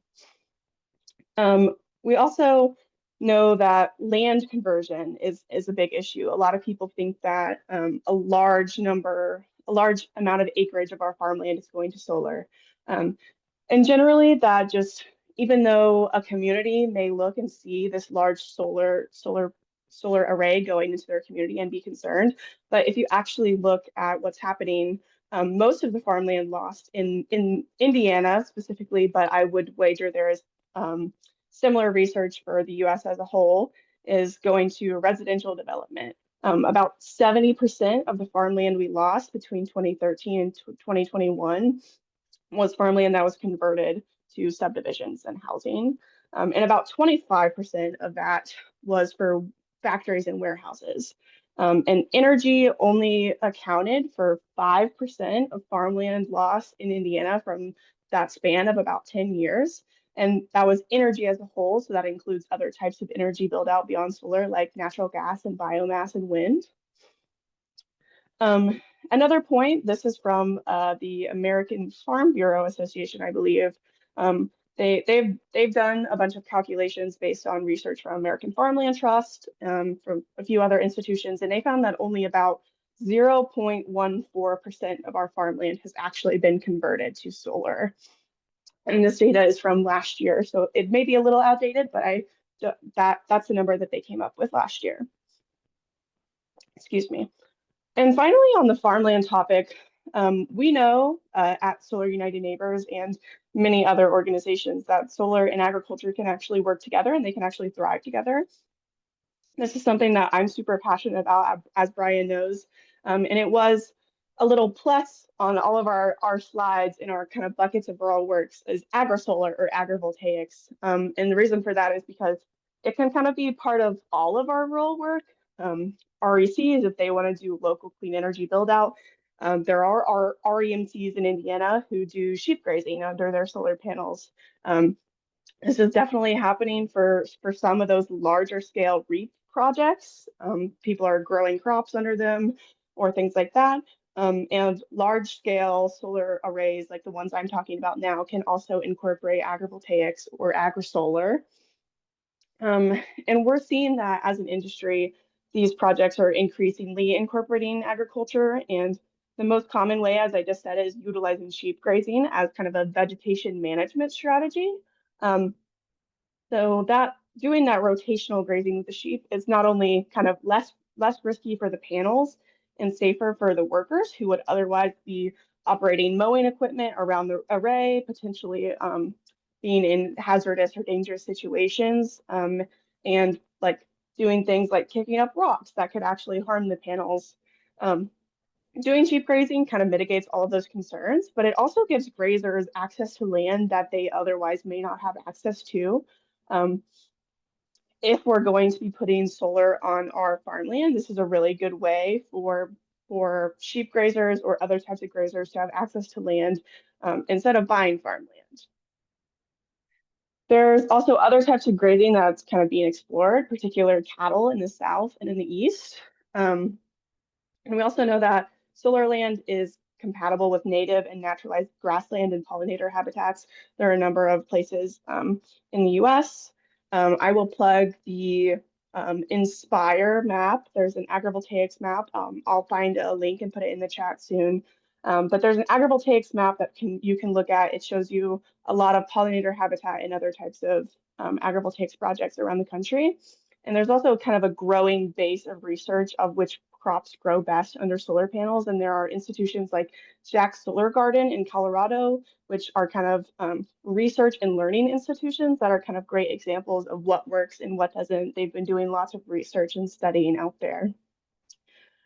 We also know that land conversion is a big issue. A lot of people think that a large amount of acreage of our farmland is going to solar. And generally that just, even though a community may look and see this large solar array going into their community and be concerned, but if you actually look at what's happening, most of the farmland lost in Indiana specifically, but I would wager there is similar research for the US as a whole, is going to residential development. About 70% of the farmland we lost between 2013 and 2021 was farmland that was converted to subdivisions and housing. And about 25% of that was for factories and warehouses. And energy only accounted for 5% of farmland loss in Indiana from that span of about 10 years. And that was energy as a whole, so that includes other types of energy build out beyond solar, like natural gas and biomass and wind. Another point, this is from the American Farm Bureau Association, I believe. They've done a bunch of calculations based on research from American Farmland Trust, from a few other institutions, and they found that only about 0.14% of our farmland has actually been converted to solar. And this data is from last year, so it may be a little outdated, but that's the number that they came up with last year. Excuse me. And finally, on the farmland topic, We know at Solar United Neighbors and many other organizations that solar and agriculture can actually work together and they can actually thrive together. This is something that I'm super passionate about, as Brian knows. And it was a little plus on all of our slides in our kind of buckets of rural works is agri-solar or agrivoltaics. And the reason for that is because it can kind of be part of all of our rural work. RECs, if they want to do local clean energy build out. There are REMCs in Indiana who do sheep grazing under their solar panels. This is definitely happening for some of those larger scale REAP projects. People are growing crops under them or things like that. And large scale solar arrays like the ones I'm talking about now can also incorporate agrivoltaics or agri-solar. And we're seeing that as an industry, these projects are increasingly incorporating agriculture. And the most common way, as I just said, is utilizing sheep grazing as kind of a vegetation management strategy. So that doing that rotational grazing with the sheep is not only kind of less risky for the panels and safer for the workers who would otherwise be operating mowing equipment around the array, potentially being in hazardous or dangerous situations, and like doing things like kicking up rocks that could actually harm the panels. Doing sheep grazing kind of mitigates all of those concerns, but it also gives grazers access to land that they otherwise may not have access to. If we're going to be putting solar on our farmland, this is a really good way for sheep grazers or other types of grazers to have access to land instead of buying farmland. There's also other types of grazing that's kind of being explored, particularly cattle in the south and in the east. And we also know that solar land is compatible with native and naturalized grassland and pollinator habitats. There are a number of places in the US. I will plug the Inspire map. There's an agrivoltaics map. I'll find a link and put it in the chat soon. But there's an agrivoltaics map that you can look at. It shows you a lot of pollinator habitat and other types of agrivoltaics projects around the country. And there's also kind of a growing base of research of which crops grow best under solar panels. And there are institutions like Jack's Solar Garden in Colorado, which are kind of research and learning institutions that are kind of great examples of what works and what doesn't. They've been doing lots of research and studying out there.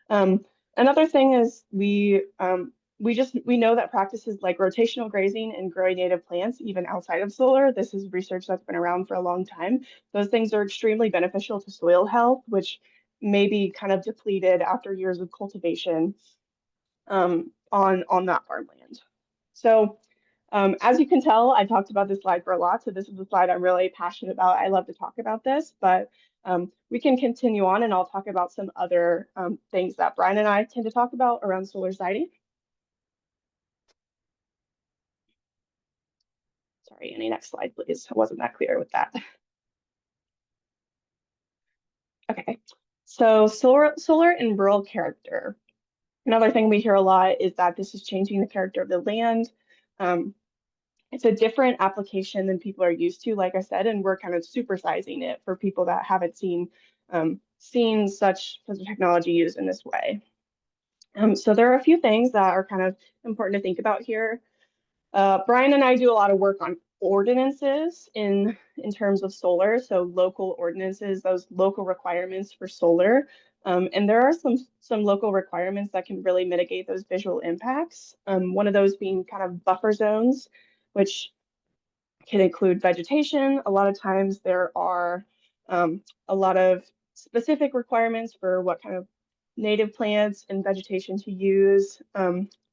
Another thing is we know that practices like rotational grazing and growing native plants, even outside of solar, this is research that's been around for a long time. Those things are extremely beneficial to soil health, which may be kind of depleted after years of cultivation on that farmland. So as you can tell, I talked about this slide for a lot. So this is a slide I'm really passionate about. I love to talk about this, but we can continue on and I'll talk about some other things that Brian and I tend to talk about around solar siting. Sorry, any next slide, please. I wasn't that clear with that. Okay, so solar and rural character. Another thing we hear a lot is that this is changing the character of the land. It's a different application than people are used to, like I said, and we're kind of supersizing it for people that haven't seen such technology used in this way. So there are a few things that are kind of important to think about here. Brian and I do a lot of work on ordinances in terms of solar, so local ordinances, those local requirements for solar. And there are some local requirements that can really mitigate those visual impacts. One of those being kind of buffer zones, which can include vegetation. A lot of times there are a lot of specific requirements for what kind of native plants and vegetation to use.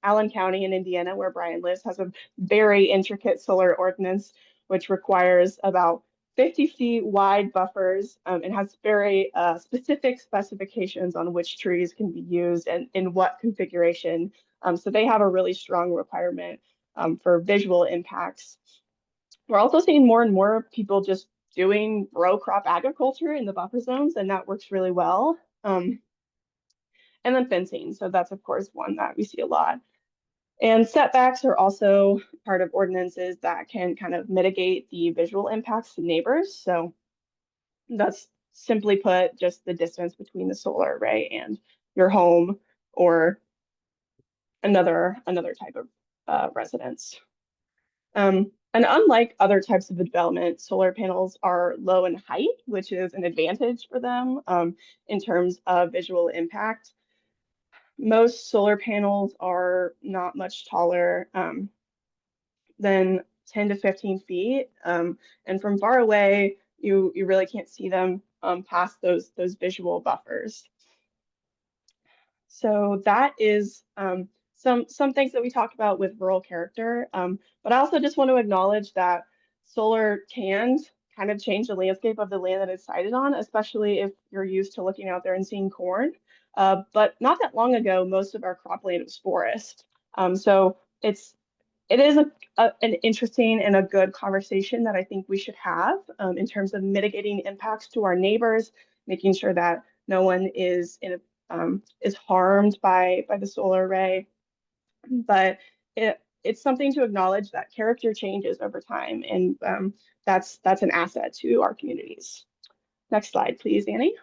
Allen County in Indiana, where Brian lives, has a very intricate solar ordinance, which requires about 50 feet wide buffers and has very specific specifications on which trees can be used and in what configuration. So they have a really strong requirement for visual impacts. We're also seeing more and more people just doing row crop agriculture in the buffer zones, and that works really well. And then fencing. So that's, of course, one that we see a lot. And setbacks are also part of ordinances that can kind of mitigate the visual impacts to neighbors. So that's simply put just the distance between the solar array and your home or another type of residence. And unlike other types of development, solar panels are low in height, which is an advantage for them in terms of visual impact. Most solar panels are not much taller than 10 to 15 feet. And from far away, you really can't see them past those visual buffers. So that is some things that we talked about with rural character. But I also just want to acknowledge that solar can kind of change the landscape of the land that it's sited on, especially if you're used to looking out there and seeing corn. But not that long ago, most of our cropland was forest. So it is an interesting and a good conversation that I think we should have in terms of mitigating impacts to our neighbors, making sure that no one is harmed by the solar array. But it's something to acknowledge that character changes over time, and that's an asset to our communities. Next slide, please, Annie.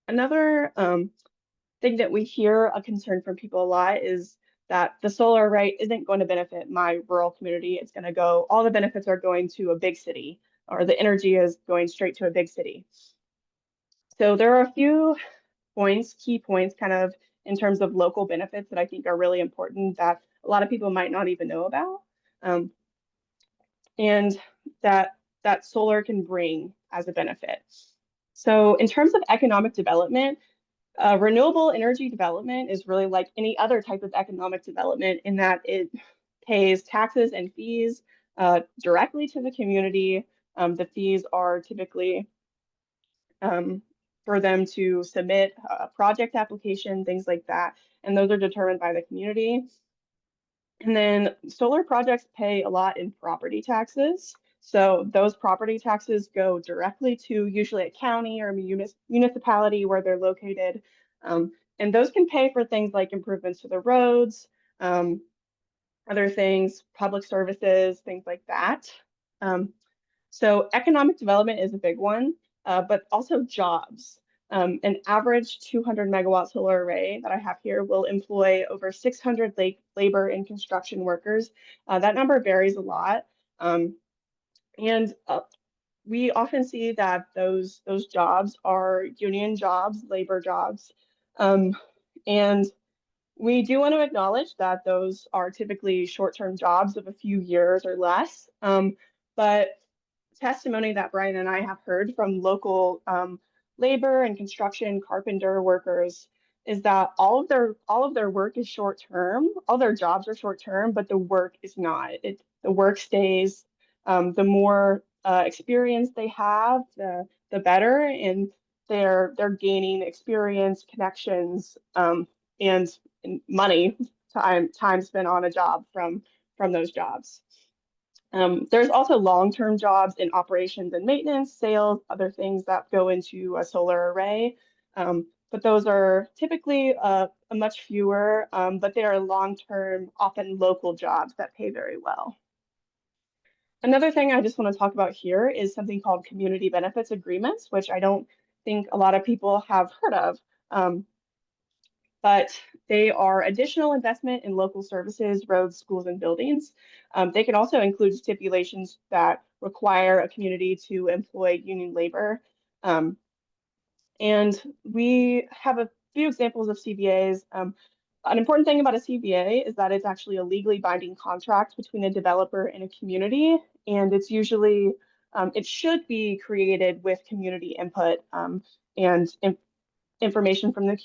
Another thing that we hear a concern from people a lot is that the solar array isn't going to benefit my rural community. It's going to go, all the benefits are going to a big city, or the energy is going straight to a big city. So there are a few points, key points, kind of in terms of local benefits that I think are really important that a lot of people might not even know about, and that solar can bring as a benefit. So in terms of economic development, renewable energy development is really like any other type of economic development in that it pays taxes and fees directly to the community. The fees are typically for them to submit a project application, things like that, and those are determined by the community. And then solar projects pay a lot in property taxes. So those property taxes go directly to usually a county or municipality where they're located. And those can pay for things like improvements to the roads, other things, public services, things like that. So economic development is a big one, but also jobs. An average 200 megawatt solar array that I have here will employ over 600 labor and construction workers. That number varies a lot. And we often see that those jobs are union jobs, labor jobs. And we do want to acknowledge that those are typically short-term jobs of a few years or less. But testimony that Brian and I have heard from local labor and construction carpenter workers is that all of their work is short term. All their jobs are short term, but the work is not. The work stays. The more experience they have, the better, and they're gaining experience, connections, and money, time spent on a job from those jobs. There's also long-term jobs in operations and maintenance, sales, other things that go into a solar array. But those are typically a much fewer, but they are long-term, often local jobs that pay very well. Another thing I just want to talk about here is something called community benefits agreements, which I don't think a lot of people have heard of. But they are additional investment in local services, roads, schools, and buildings. They can also include stipulations that require a community to employ union labor. And we have a few examples of CBAs. An important thing about a CBA is that it's actually a legally binding contract between a developer and a community. And it's usually, it should be created with community input and information from the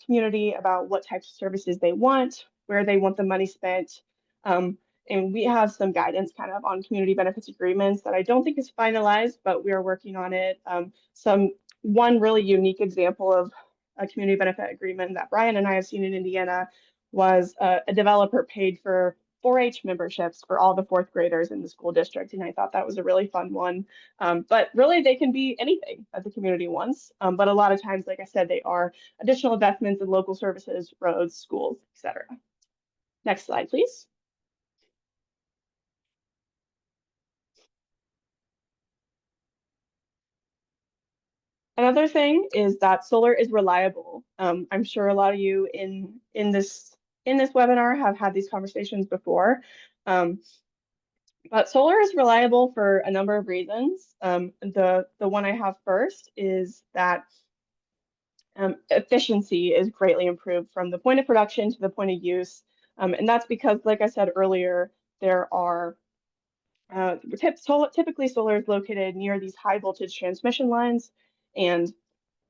community about what types of services they want, where they want the money spent. And we have some guidance kind of on community benefits agreements that I don't think is finalized, but we are working on it. One really unique example of a community benefit agreement that Brian and I have seen in Indiana was a developer paid for 4-H memberships for all the fourth graders in the school district. And I thought that was a really fun one. But really, they can be anything that the community wants. But a lot of times, like I said, they are additional investments in local services, roads, schools, etc. Next slide, please. Another thing is that solar is reliable. I'm sure a lot of you in this webinar have had these conversations before. But solar is reliable for a number of reasons. The one I have first is that efficiency is greatly improved from the point of production to the point of use. And that's because, like I said earlier, there are typically solar is located near these high voltage transmission lines, and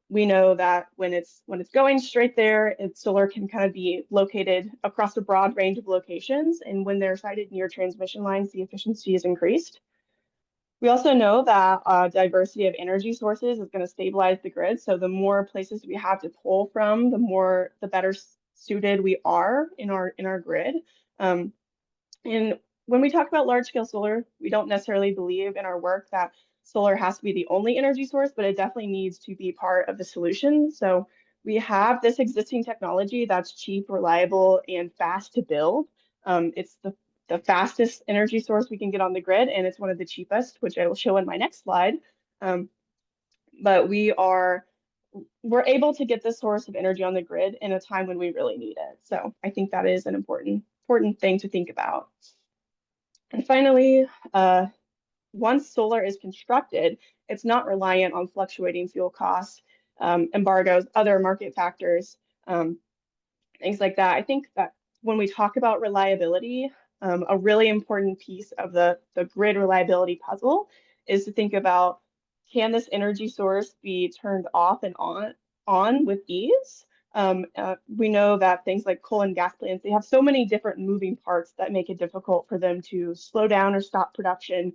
we know that when it's going straight there, solar can kind of be located across a broad range of locations, and when they're sited near transmission lines, the efficiency is increased. We also know that diversity of energy sources is going to stabilize the grid. So the more places we have to pull from, the better suited we are in our grid. And when we talk about large scale solar, we don't necessarily believe in our work that solar has to be the only energy source, but it definitely needs to be part of the solution. So we have this existing technology that's cheap, reliable, and fast to build. It's the fastest energy source we can get on the grid, and it's one of the cheapest, which I will show in my next slide. But we're able to get this source of energy on the grid in a time when we really need it. So I think that is an important thing to think about. And finally, once solar is constructed, it's not reliant on fluctuating fuel costs, embargoes, other market factors, things like that. I think that when we talk about reliability, a really important piece of the grid reliability puzzle is to think about, can this energy source be turned off and on with ease? We know that things like coal and gas plants, they have so many different moving parts that make it difficult for them to slow down or stop production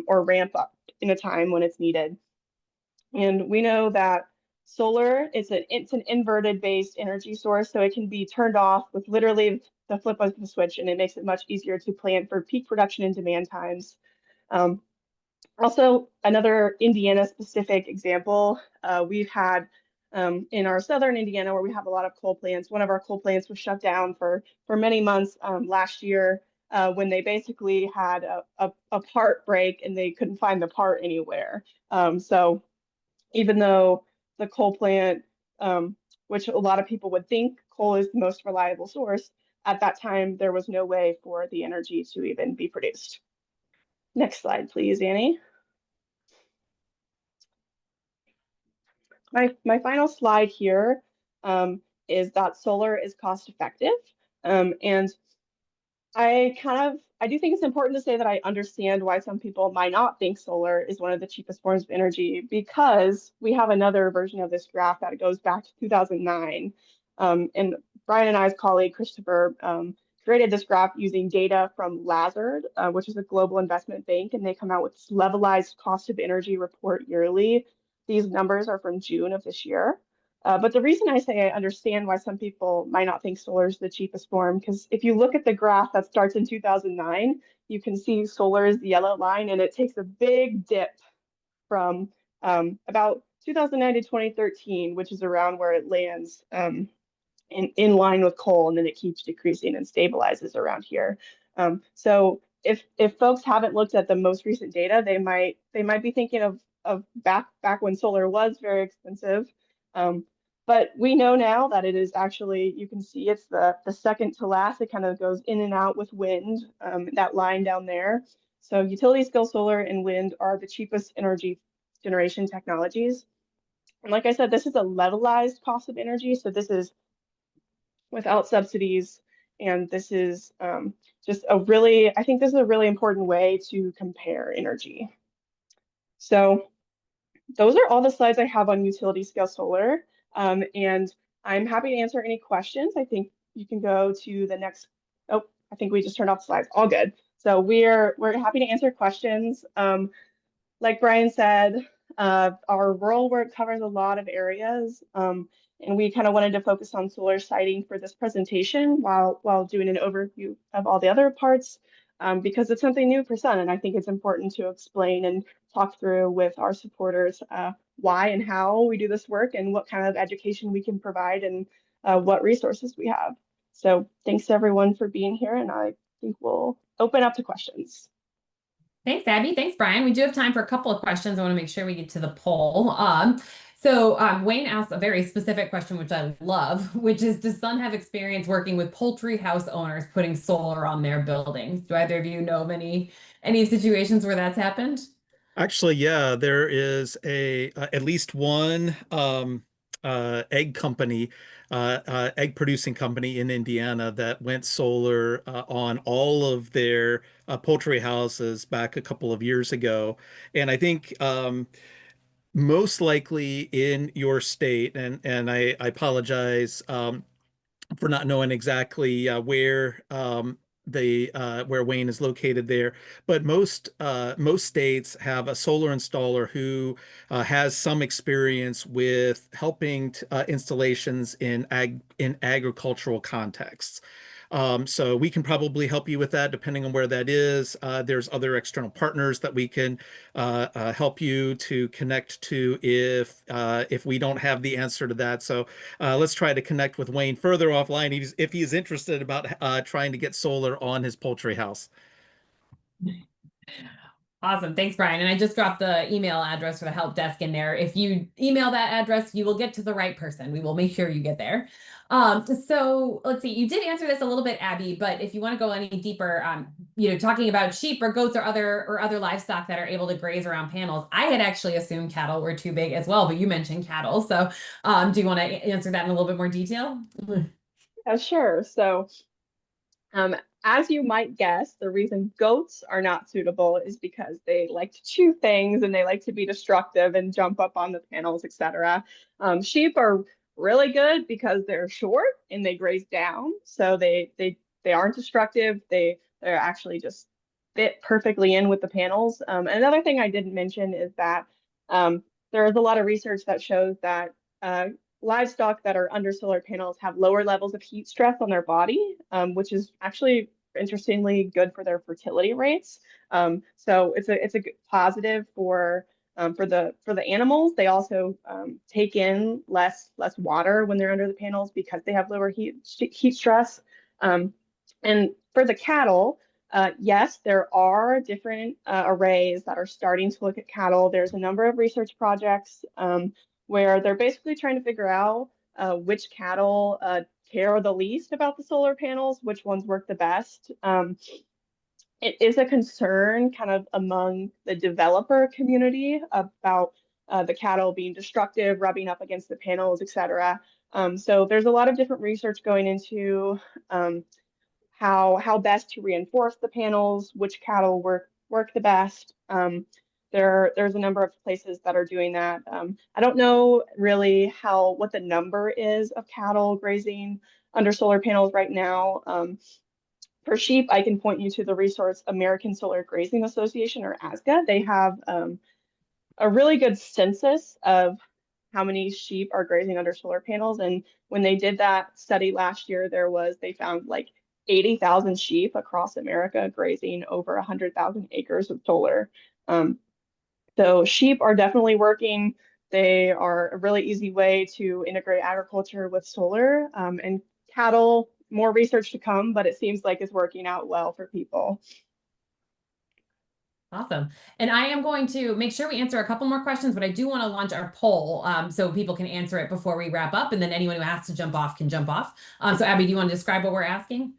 or ramp up in a time when it's needed. And we know that solar it's an inverted based energy source, so it can be turned off with literally the flip of the switch, and it makes it much easier to plan for peak production and demand times. Also, another Indiana specific example, we've had in our southern Indiana, where we have a lot of coal plants. One of our coal plants was shut down for many months last year when they basically had a part break and they couldn't find the part anywhere. So even though the coal plant, which a lot of people would think coal is the most reliable source, at that time, there was no way for the energy to even be produced. Next slide, please, Annie. My final slide here is that solar is cost effective. And I do think it's important to say that I understand why some people might not think solar is one of the cheapest forms of energy, because we have another version of this graph that goes back to 2009. And Brian and I's colleague, Christopher, created this graph using data from Lazard, which is a global investment bank, and they come out with this levelized cost of energy report yearly. These numbers are from June of this year. But the reason I say I understand why some people might not think solar is the cheapest form, because if you look at the graph that starts in 2009, you can see solar is the yellow line, and it takes a big dip from about 2009 to 2013, which is around where it lands in line with coal, and then it keeps decreasing and stabilizes around here. So if folks haven't looked at the most recent data, they might be thinking of back when solar was very expensive. But we know now that it is actually, you can see it's the second to last. It kind of goes in and out with wind, that line down there. So utility scale solar and wind are the cheapest energy generation technologies. And like I said, this is a levelized cost of energy. So this is without subsidies. And this is just I think this is a really important way to compare energy. So those are all the slides I have on utility scale solar. And I'm happy to answer any questions. I think you can go to the next. Oh, I think we just turned off the slides. All good. So we're happy to answer questions. Like Brian said, our rural work covers a lot of areas, and we kind of wanted to focus on solar siting for this presentation while doing an overview of all the other parts, because it's something new for Sun, and I think it's important to explain and talk through with our supporters why and how we do this work and what kind of education we can provide and what resources we have. So thanks everyone for being here, and I think we'll open up to questions. Thanks, Abby. Thanks, Brian. We do have time for a couple of questions. I want to make sure we get to the poll. So Wayne asked a very specific question, which I love, which is, does Sun have experience working with poultry house owners putting solar on their buildings? Do either of you know of any situations where that's happened? Actually, yeah, there is a at least one egg company, egg producing company in Indiana that went solar on all of their poultry houses back a couple of years ago. And I think most likely in your state, and I apologize for not knowing exactly where Wayne is located there, but most states have a solar installer who has some experience with helping installations in agricultural contexts. So we can probably help you with that depending on where that is. There's other external partners that we can help you to connect to if we don't have the answer to that. So let's try to connect with Wayne further offline if he's interested about trying to get solar on his poultry house. Awesome. Thanks, Brian. And I just dropped the email address for the help desk in there. If you email that address, you will get to the right person. We will make sure you get there. So let's see, you did answer this a little bit, Abby, but if you want to go any deeper, talking about sheep or goats or other livestock that are able to graze around panels, I had actually assumed cattle were too big as well, but you mentioned cattle. So do you want to answer that in a little bit more detail? Sure. So as you might guess, the reason goats are not suitable is because they like to chew things and they like to be destructive and jump up on the panels, etc. Sheep are really good because they're short and they graze down, so they aren't destructive. They're actually just fit perfectly in with the panels. Another thing I didn't mention is that there is a lot of research that shows that livestock that are under solar panels have lower levels of heat stress on their body, which is actually interestingly good for their fertility rates. So it's a good positive for the animals. They also take in less water when they're under the panels because they have lower heat stress. And for the cattle, yes, there are different arrays that are starting to look at cattle. There's a number of research projects where they're basically trying to figure out which cattle care the least about the solar panels, which ones work the best. It is a concern kind of among the developer community about the cattle being destructive, rubbing up against the panels, etc. So there's a lot of different research going into how best to reinforce the panels, which cattle work the best. There's a number of places that are doing that. I don't know really what the number is of cattle grazing under solar panels right now. For sheep, I can point you to the resource American Solar Grazing Association, or ASGA. They have a really good census of how many sheep are grazing under solar panels. And when they did that study last year, they found like 80,000 sheep across America grazing over 100,000 acres of solar. So sheep are definitely working. They are a really easy way to integrate agriculture with solar, and cattle, more research to come, but it seems like it's working out well for people. Awesome. And I am going to make sure we answer a couple more questions, but I do want to launch our poll so people can answer it before we wrap up. And then anyone who has to jump off can jump off. So Abby, do you want to describe what we're asking?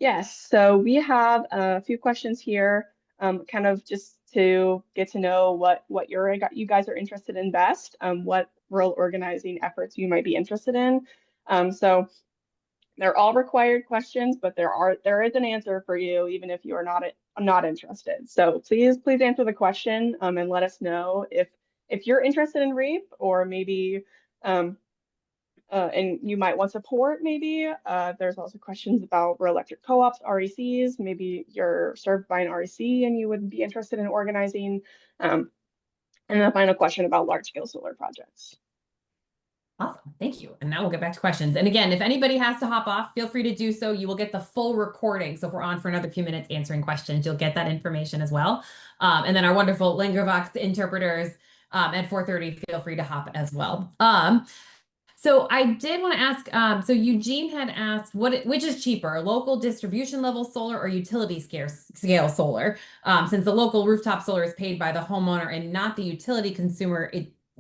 Yes, so we have a few questions here, kind of just to get to know what you guys are interested in best, what rural organizing efforts you might be interested in. So they're all required questions, but there is an answer for you even if you are not interested. So please answer the question and let us know if you're interested in REAP, or maybe and you might want support, maybe. There's also questions about rural electric co-ops, RECs. Maybe you're served by an REC and you would be interested in organizing. And the final question about large-scale solar projects. Awesome. Thank you. And now we'll get back to questions. And again, if anybody has to hop off, feel free to do so. You will get the full recording. So if we're on for another few minutes answering questions, you'll get that information as well. And then our wonderful Lingervox interpreters at 4:30, feel free to hop as well. So I did want to ask, so Eugene had asked which is cheaper, local distribution level solar or utility scale solar? Since the local rooftop solar is paid by the homeowner and not the utility consumer,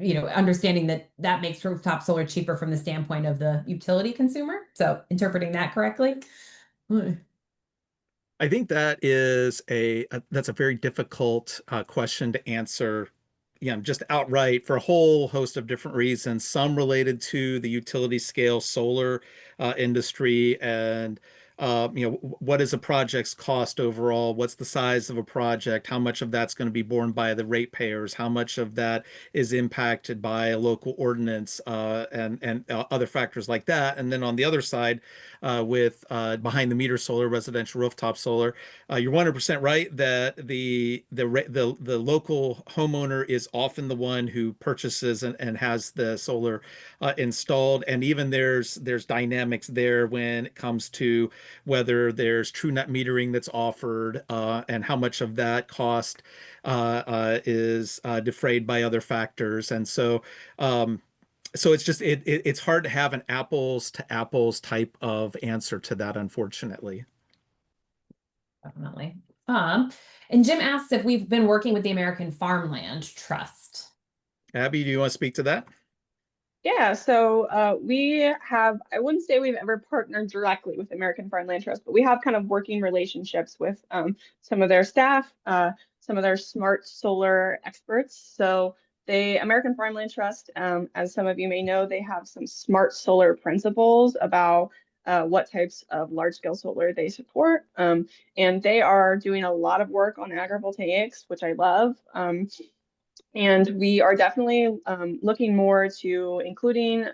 understanding that that makes rooftop solar cheaper from the standpoint of the utility consumer. So interpreting that correctly. Hmm. I think that is that's a very difficult question to answer, just outright for a whole host of different reasons. Some related to the utility scale solar industry and what is a project's cost overall? What's the size of a project? How much of that's going to be borne by the ratepayers? How much of that is impacted by a local ordinance and other factors like that? And then on the other side, with behind the meter solar, residential rooftop solar. You're 100% right that the local homeowner is often the one who purchases and has the solar installed, and even there's dynamics there when it comes to whether there's true net metering that's offered and how much of that cost is defrayed by other factors, and so it's just it's hard to have an apples to apples type of answer to that, unfortunately. Definitely. And Jim asked if we've been working with the American Farmland Trust. Abby, do you want to speak to that? Yeah, so we have, I wouldn't say we've ever partnered directly with American Farmland Trust, but we have kind of working relationships with some of their staff, some of their smart solar experts. So American Farmland Trust, as some of you may know, they have some smart solar principles about what types of large scale solar they support. And they are doing a lot of work on agrivoltaics, which I love. And we are definitely looking more to including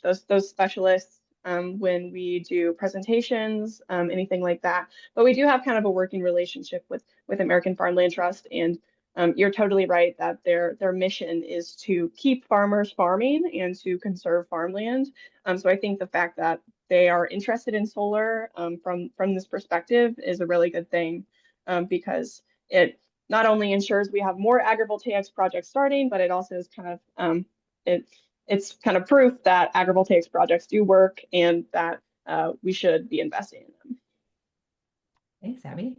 those specialists when we do presentations, anything like that. But we do have kind of a working relationship with American Farmland Trust, and you're totally right that their mission is to keep farmers farming and to conserve farmland. So I think the fact that they are interested in solar from this perspective is a really good thing because it not only ensures we have more agrivoltaics projects starting, but it also is kind of it's kind of proof that agrivoltaics projects do work and that we should be investing in them. Thanks, Abby.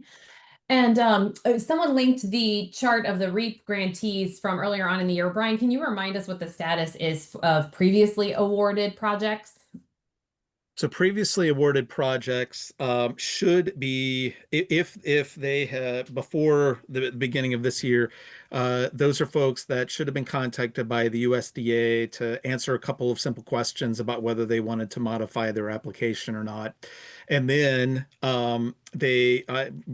And someone linked the chart of the REAP grantees from earlier on in the year. Brian, can you remind us what the status is of previously awarded projects? So previously awarded projects should be, if they have before the beginning of this year, those are folks that should have been contacted by the USDA to answer a couple of simple questions about whether they wanted to modify their application or not. And then they,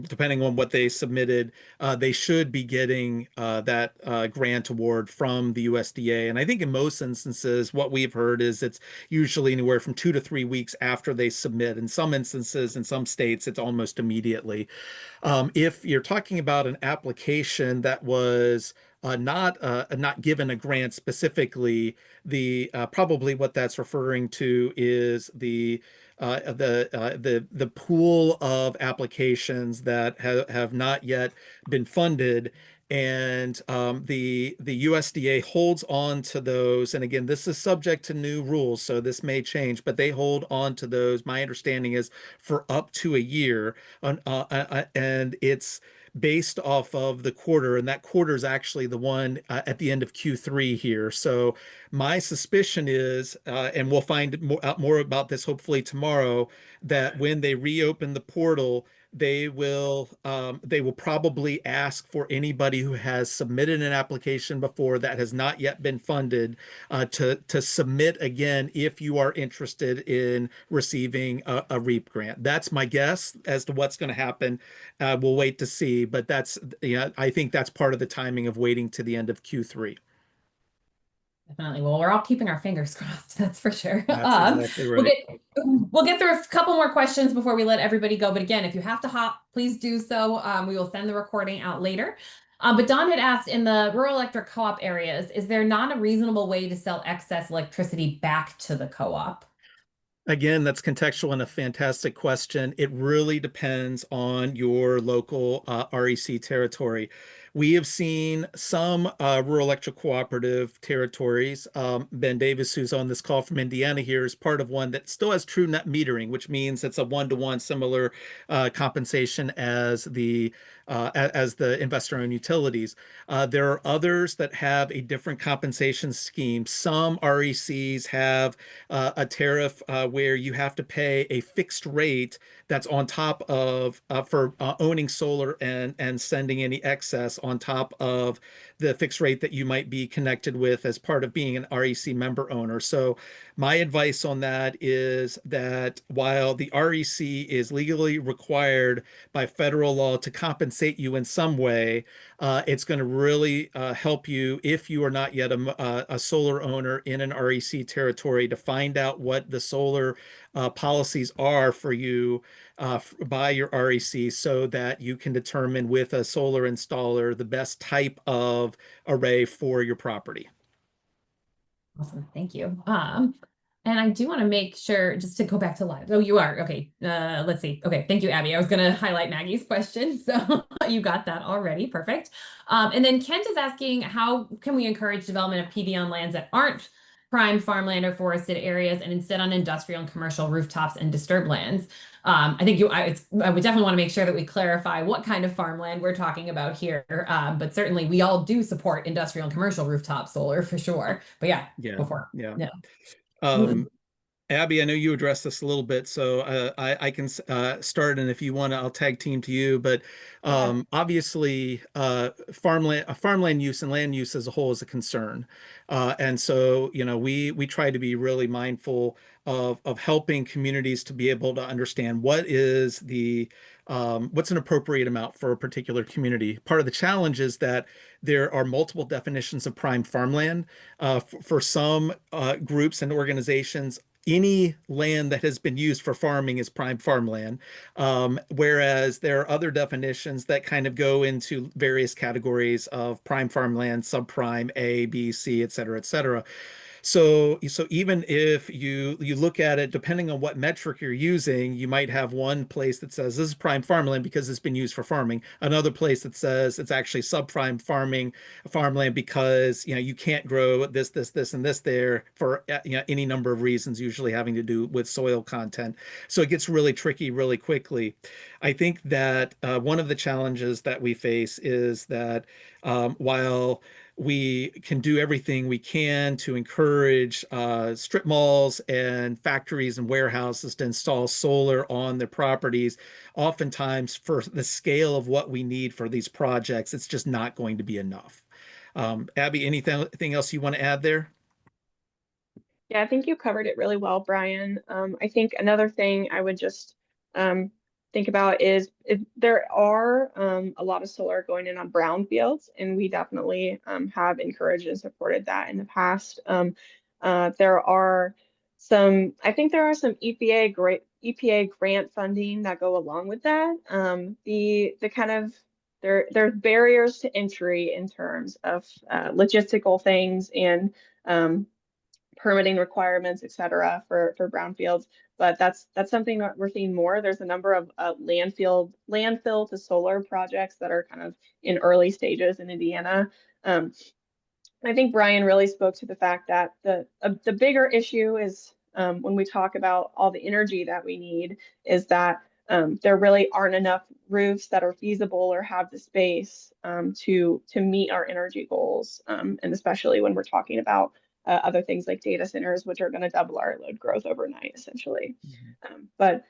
depending on what they submitted, they should be getting that grant award from the USDA. And I think in most instances, what we've heard is it's usually anywhere from 2 to 3 weeks after they submit. In some instances, in some states, it's almost immediately. If you're talking about an application that was not given a grant specifically, the probably what that's referring to is the pool of applications that have not yet been funded, and the USDA holds on to those. And again, this is subject to new rules, so this may change, but they hold on to those. My understanding is for up to a year, and it's based off of the quarter, and that quarter is actually the one at the end of Q3 here. So my suspicion is, and we'll find out more about this hopefully tomorrow, that when they reopen the portal, they will probably ask for anybody who has submitted an application before that has not yet been funded to submit again if you are interested in receiving a REAP grant. That's my guess as to what's going to happen. We'll wait to see, but I think that's part of the timing of waiting to the end of Q3. Definitely. Well, we're all keeping our fingers crossed. That's for sure. That's exactly right. We'll get through a couple more questions before we let everybody go. But again, if you have to hop, please do so. We will send the recording out later. But Don had asked, in the rural electric co-op areas, is there not a reasonable way to sell excess electricity back to the co-op? Again, that's contextual and a fantastic question. It really depends on your local REC territory. We have seen some rural electric cooperative territories. Ben Davis, who's on this call from Indiana here, is part of one that still has true net metering, which means it's a one-to-one similar compensation as the investor-owned utilities. There are others that have a different compensation scheme. Some RECs have a tariff where you have to pay a fixed rate that's on top of for owning solar and sending any excess on top of the fixed rate that you might be connected with as part of being an REC member owner. So my advice on that is that while the REC is legally required by federal law to compensate you in some way, it's going to really help you if you are not yet a solar owner in an REC territory to find out what the solar policies are for you by your REC so that you can determine with a solar installer the best type of array for your property. Awesome, thank you. And I do want to make sure just to go back to live. Oh, you are okay. Let's see. Okay, thank you, Abby. I was going to highlight Maggie's question, so you got that already. Perfect. And then Kent is asking, how can we encourage development of PV on lands that aren't prime farmland or forested areas and instead on industrial and commercial rooftops and disturbed lands? I think I would definitely want to make sure that we clarify what kind of farmland we're talking about here. But certainly we all do support industrial and commercial rooftop solar for sure. But yeah, before. Yeah. Yeah. Abby, I know you addressed this a little bit, so I can start, and if you want to, I'll tag team to you. But obviously, farmland use and land use as a whole is a concern, and so we try to be really mindful of helping communities to be able to understand what is what's an appropriate amount for a particular community. Part of the challenge is that there are multiple definitions of prime farmland. For some groups and organizations, any land that has been used for farming is prime farmland, whereas there are other definitions that kind of go into various categories of prime farmland, subprime, A, B, C, et cetera, et cetera. So even if you look at it, depending on what metric you're using, you might have one place that says this is prime farmland because it's been used for farming, another place that says it's actually subprime farmland because you can't grow this, and this there for any number of reasons, usually having to do with soil content. So it gets really tricky really quickly. I think that one of the challenges that we face is that while we can do everything we can to encourage strip malls and factories and warehouses to install solar on their properties. Oftentimes, for the scale of what we need for these projects, it's just not going to be enough. Abby, anything else you want to add there? Yeah, I think you covered it really well, Brian. I think another thing I would just think about is if there are a lot of solar going in on brownfields, and we definitely have encouraged and supported that in the past. There are I think there are some EPA grant funding that go along with that. There's barriers to entry in terms of logistical things and permitting requirements, et cetera, for brownfields. But that's something that we're seeing more. There's a number of landfill to solar projects that are kind of in early stages in Indiana. I think Brian really spoke to the fact that the bigger issue is when we talk about all the energy that we need is that there really aren't enough roofs that are feasible or have the space to meet our energy goals, and especially when we're talking about other things like data centers, which are going to double our load growth overnight, essentially. But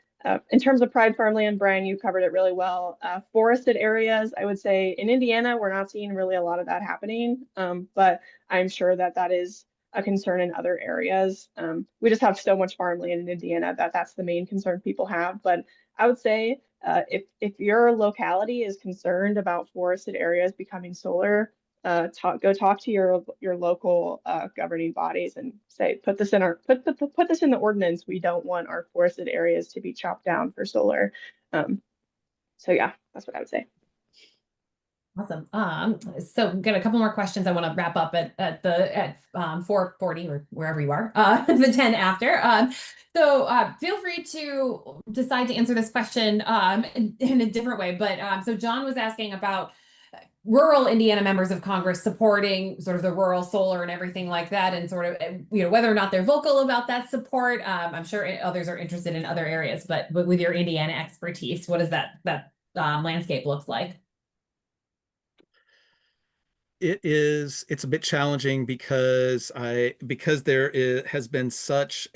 in terms of prime farmland, Brian, you covered it really well. Forested areas, I would say in Indiana, we're not seeing really a lot of that happening, but I'm sure that is a concern in other areas. We just have so much farmland in Indiana that's the main concern people have. But I would say if your locality is concerned about forested areas becoming solar, go talk to your local governing bodies and say, put this in the ordinance. We don't want our forested areas to be chopped down for solar. So yeah, that's what I would say. Awesome. So we've got a couple more questions. I want to wrap up at 4:40 or wherever you are, the 10 after. So feel free to decide to answer this question in a different way. But so John was asking about rural Indiana members of Congress supporting sort of the rural solar and everything like that, and sort of, whether or not they're vocal about that support. I'm sure others are interested in other areas, but with your Indiana expertise, what does that landscape looks like? It's a bit challenging because has been such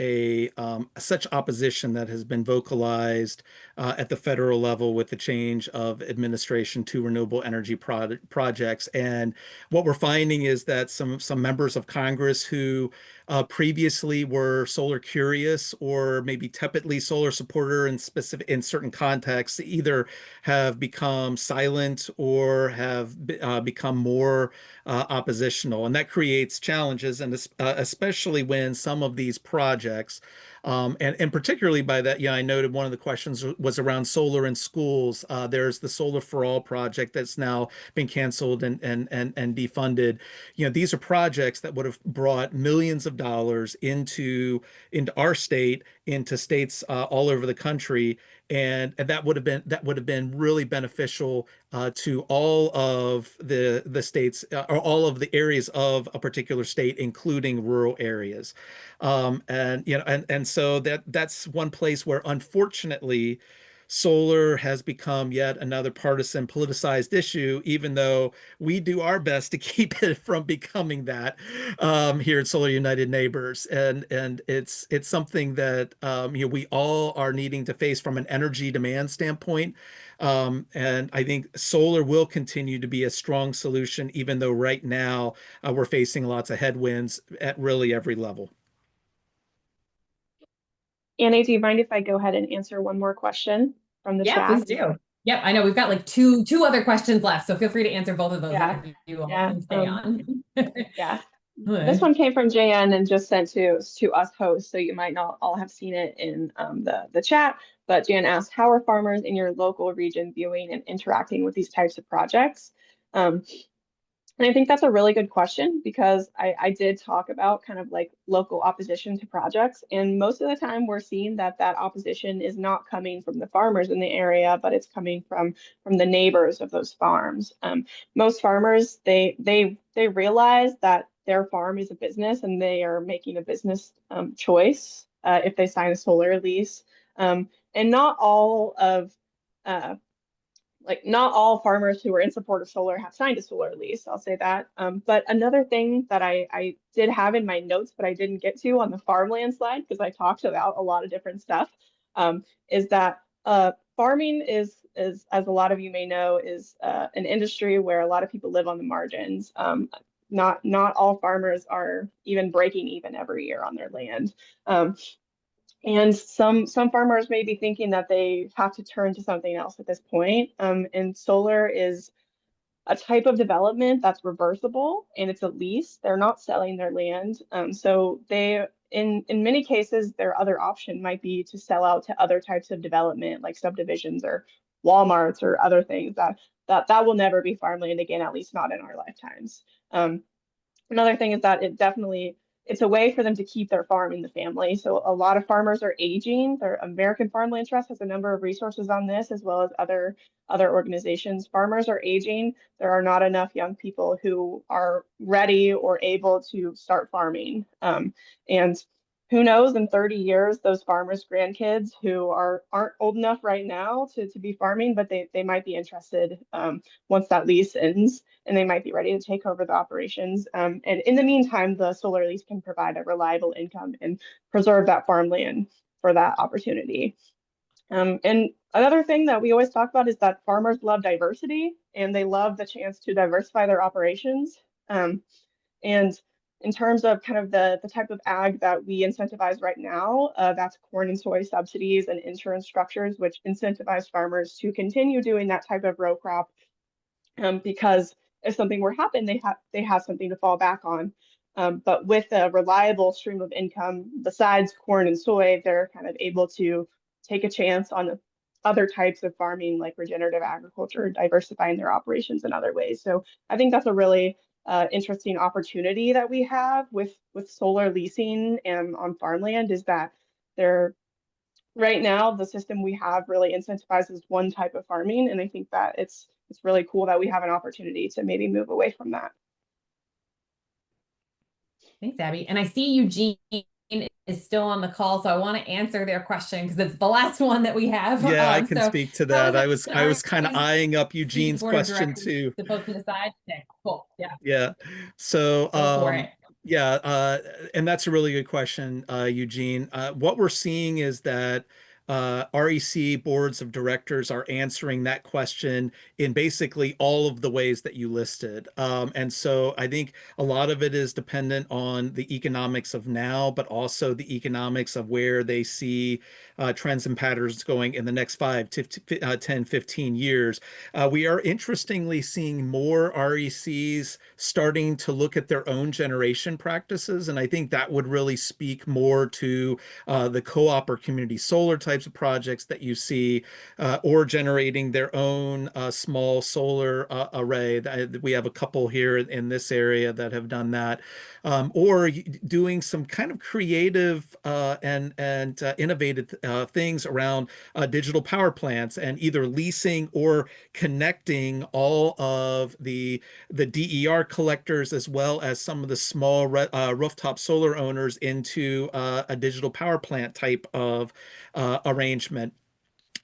such opposition that has been vocalized at the federal level with the change of administration to renewable energy projects. And what we're finding is that some members of Congress who previously were solar curious or maybe tepidly solar supporter in certain contexts either have become silent or have become more oppositional, and that creates challenges, and especially when some of these projects, and particularly by that, yeah, I noted one of the questions was around solar in schools. There's the Solar for All project that's now been canceled and defunded. These are projects that would have brought millions of dollars into our state, into states all over the country, and that would have been really beneficial to all of the states or all of the areas of a particular state, including rural areas. And so that's one place where, unfortunately, solar has become yet another partisan politicized issue, even though we do our best to keep it from becoming that here at Solar United Neighbors. And it's something that we all are needing to face from an energy demand standpoint. And I think solar will continue to be a strong solution, even though right now we're facing lots of headwinds at really every level. Annie, do you mind if I go ahead and answer one more question from the Yeah, chat? please do. Yep, I know we've got like two other questions left, so feel free to answer both of those Yeah, if you all yeah, can stay on. yeah. This one came from JN and just sent to us hosts, so you might not all have seen it in the chat. But Jan asked, how are farmers in your local region viewing and interacting with these types of projects? And I think that's a really good question, because I did talk about kind of like local opposition to projects. And most of the time we're seeing that opposition is not coming from the farmers in the area, but it's coming from the neighbors of those farms. Most farmers, they realize that their farm is a business and they are making a business choice if they sign a solar lease. And not all of not all farmers who are in support of solar have signed a solar lease, I'll say that. But another thing that I did have in my notes, but I didn't get to on the farmland slide, because I talked about a lot of different stuff, is that farming is, as a lot of you may know, is an industry where a lot of people live on the margins. Not all farmers are even breaking even every year on their land. And some farmers may be thinking that they have to turn to something else at this point. And solar is a type of development that's reversible, and it's a lease. They're not selling their land. So they, in many cases, their other option might be to sell out to other types of development, like subdivisions or Walmarts or other things that will never be farmland again, at least not in our lifetimes. Another thing is that it's a way for them to keep their farm in the family. So a lot of farmers are aging. Their American Farmland Trust has a number of resources on this, as well as other organizations. Farmers are aging. There are not enough young people who are ready or able to start farming. And who knows, in 30 years, those farmers' grandkids who aren't old enough right now to be farming, but they might be interested once that lease ends, and they might be ready to take over the operations. And in the meantime, the solar lease can provide a reliable income and preserve that farmland for that opportunity. And another thing that we always talk about is that farmers love diversity, and they love the chance to diversify their operations. And in terms of kind of the type of ag that we incentivize right now, that's corn and soy subsidies and insurance structures, which incentivize farmers to continue doing that type of row crop, because if something were to happen, they have something to fall back on. But with a reliable stream of income besides corn and soy, they're kind of able to take a chance on other types of farming, like regenerative agriculture, diversifying their operations in other ways. So I think that's a really interesting opportunity that we have with solar leasing and on farmland, is that right now the system we have really incentivizes one type of farming, and I think that it's it's really cool that we have an opportunity to maybe move away from that. Thanks, Abby. And I see Eugene is still on the call, so I want to answer their question because it's the last one that we have. Yeah, I can So speak to how that. is I was kind of REC eyeing up Eugene's Board of question Directors too. supposed to decide? Okay, cool. Yeah, Yeah. So, go for it. yeah, and that's a really good question, Eugene. What we're seeing is that REC boards of directors are answering that question in basically all of the ways that you listed. And so I think a lot of it is dependent on the economics of now, but also the economics of where they see trends and patterns going in the next 5 to 10, 15 years. We are interestingly seeing more RECs starting to look at their own generation practices. And I think that would really speak more to the co-op or community solar types of projects that you see, or generating their own small solar array. We have a couple here in this area that have done that, or doing some kind of creative and innovative things around digital power plants and either leasing or connecting all of the DER collectors as well as some of the small rooftop solar owners into a digital power plant type of arrangement.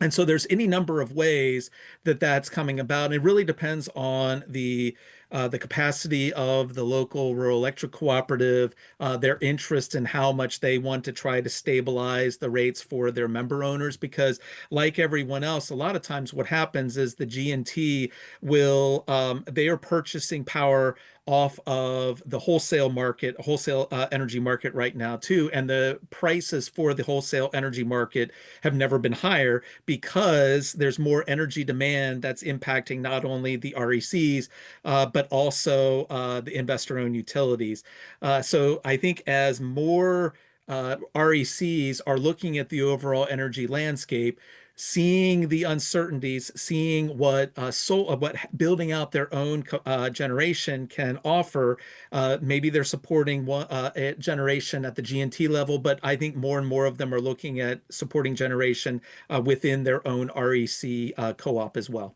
And so there's any number of ways that that's coming about. And it really depends on the capacity of the local rural electric cooperative, their interest in how much they want to try to stabilize the rates for their member owners. Because like everyone else, a lot of times what happens is the G&T will, they are purchasing power off of the wholesale market, wholesale energy market right now too. And the prices for the wholesale energy market have never been higher because there's more energy demand that's impacting not only the RECs, but also the investor-owned utilities. So I think as more RECs are looking at the overall energy landscape, seeing the uncertainties, seeing what what building out their own generation can offer. Maybe they're supporting one generation at the G&T level, but I think more and more of them are looking at supporting generation within their own REC co-op as well.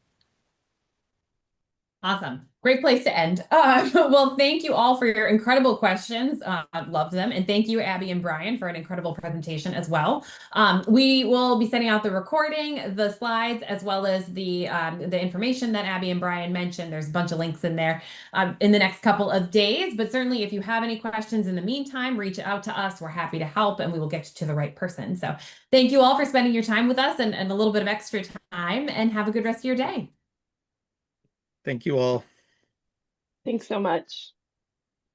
Awesome. Great place to end. Well, thank you all for your incredible questions. I've loved them. And thank you, Abby and Brian, for an incredible presentation as well. We will be sending out the recording, the slides, as well as the information that Abby and Brian mentioned. There's a bunch of links in there in the next couple of days. But certainly, if you have any questions in the meantime, reach out to us. We're happy to help, and we will get you to the right person. So thank you all for spending your time with us and a little bit of extra time, and have a good rest of your day. Thank you all. Thanks so much.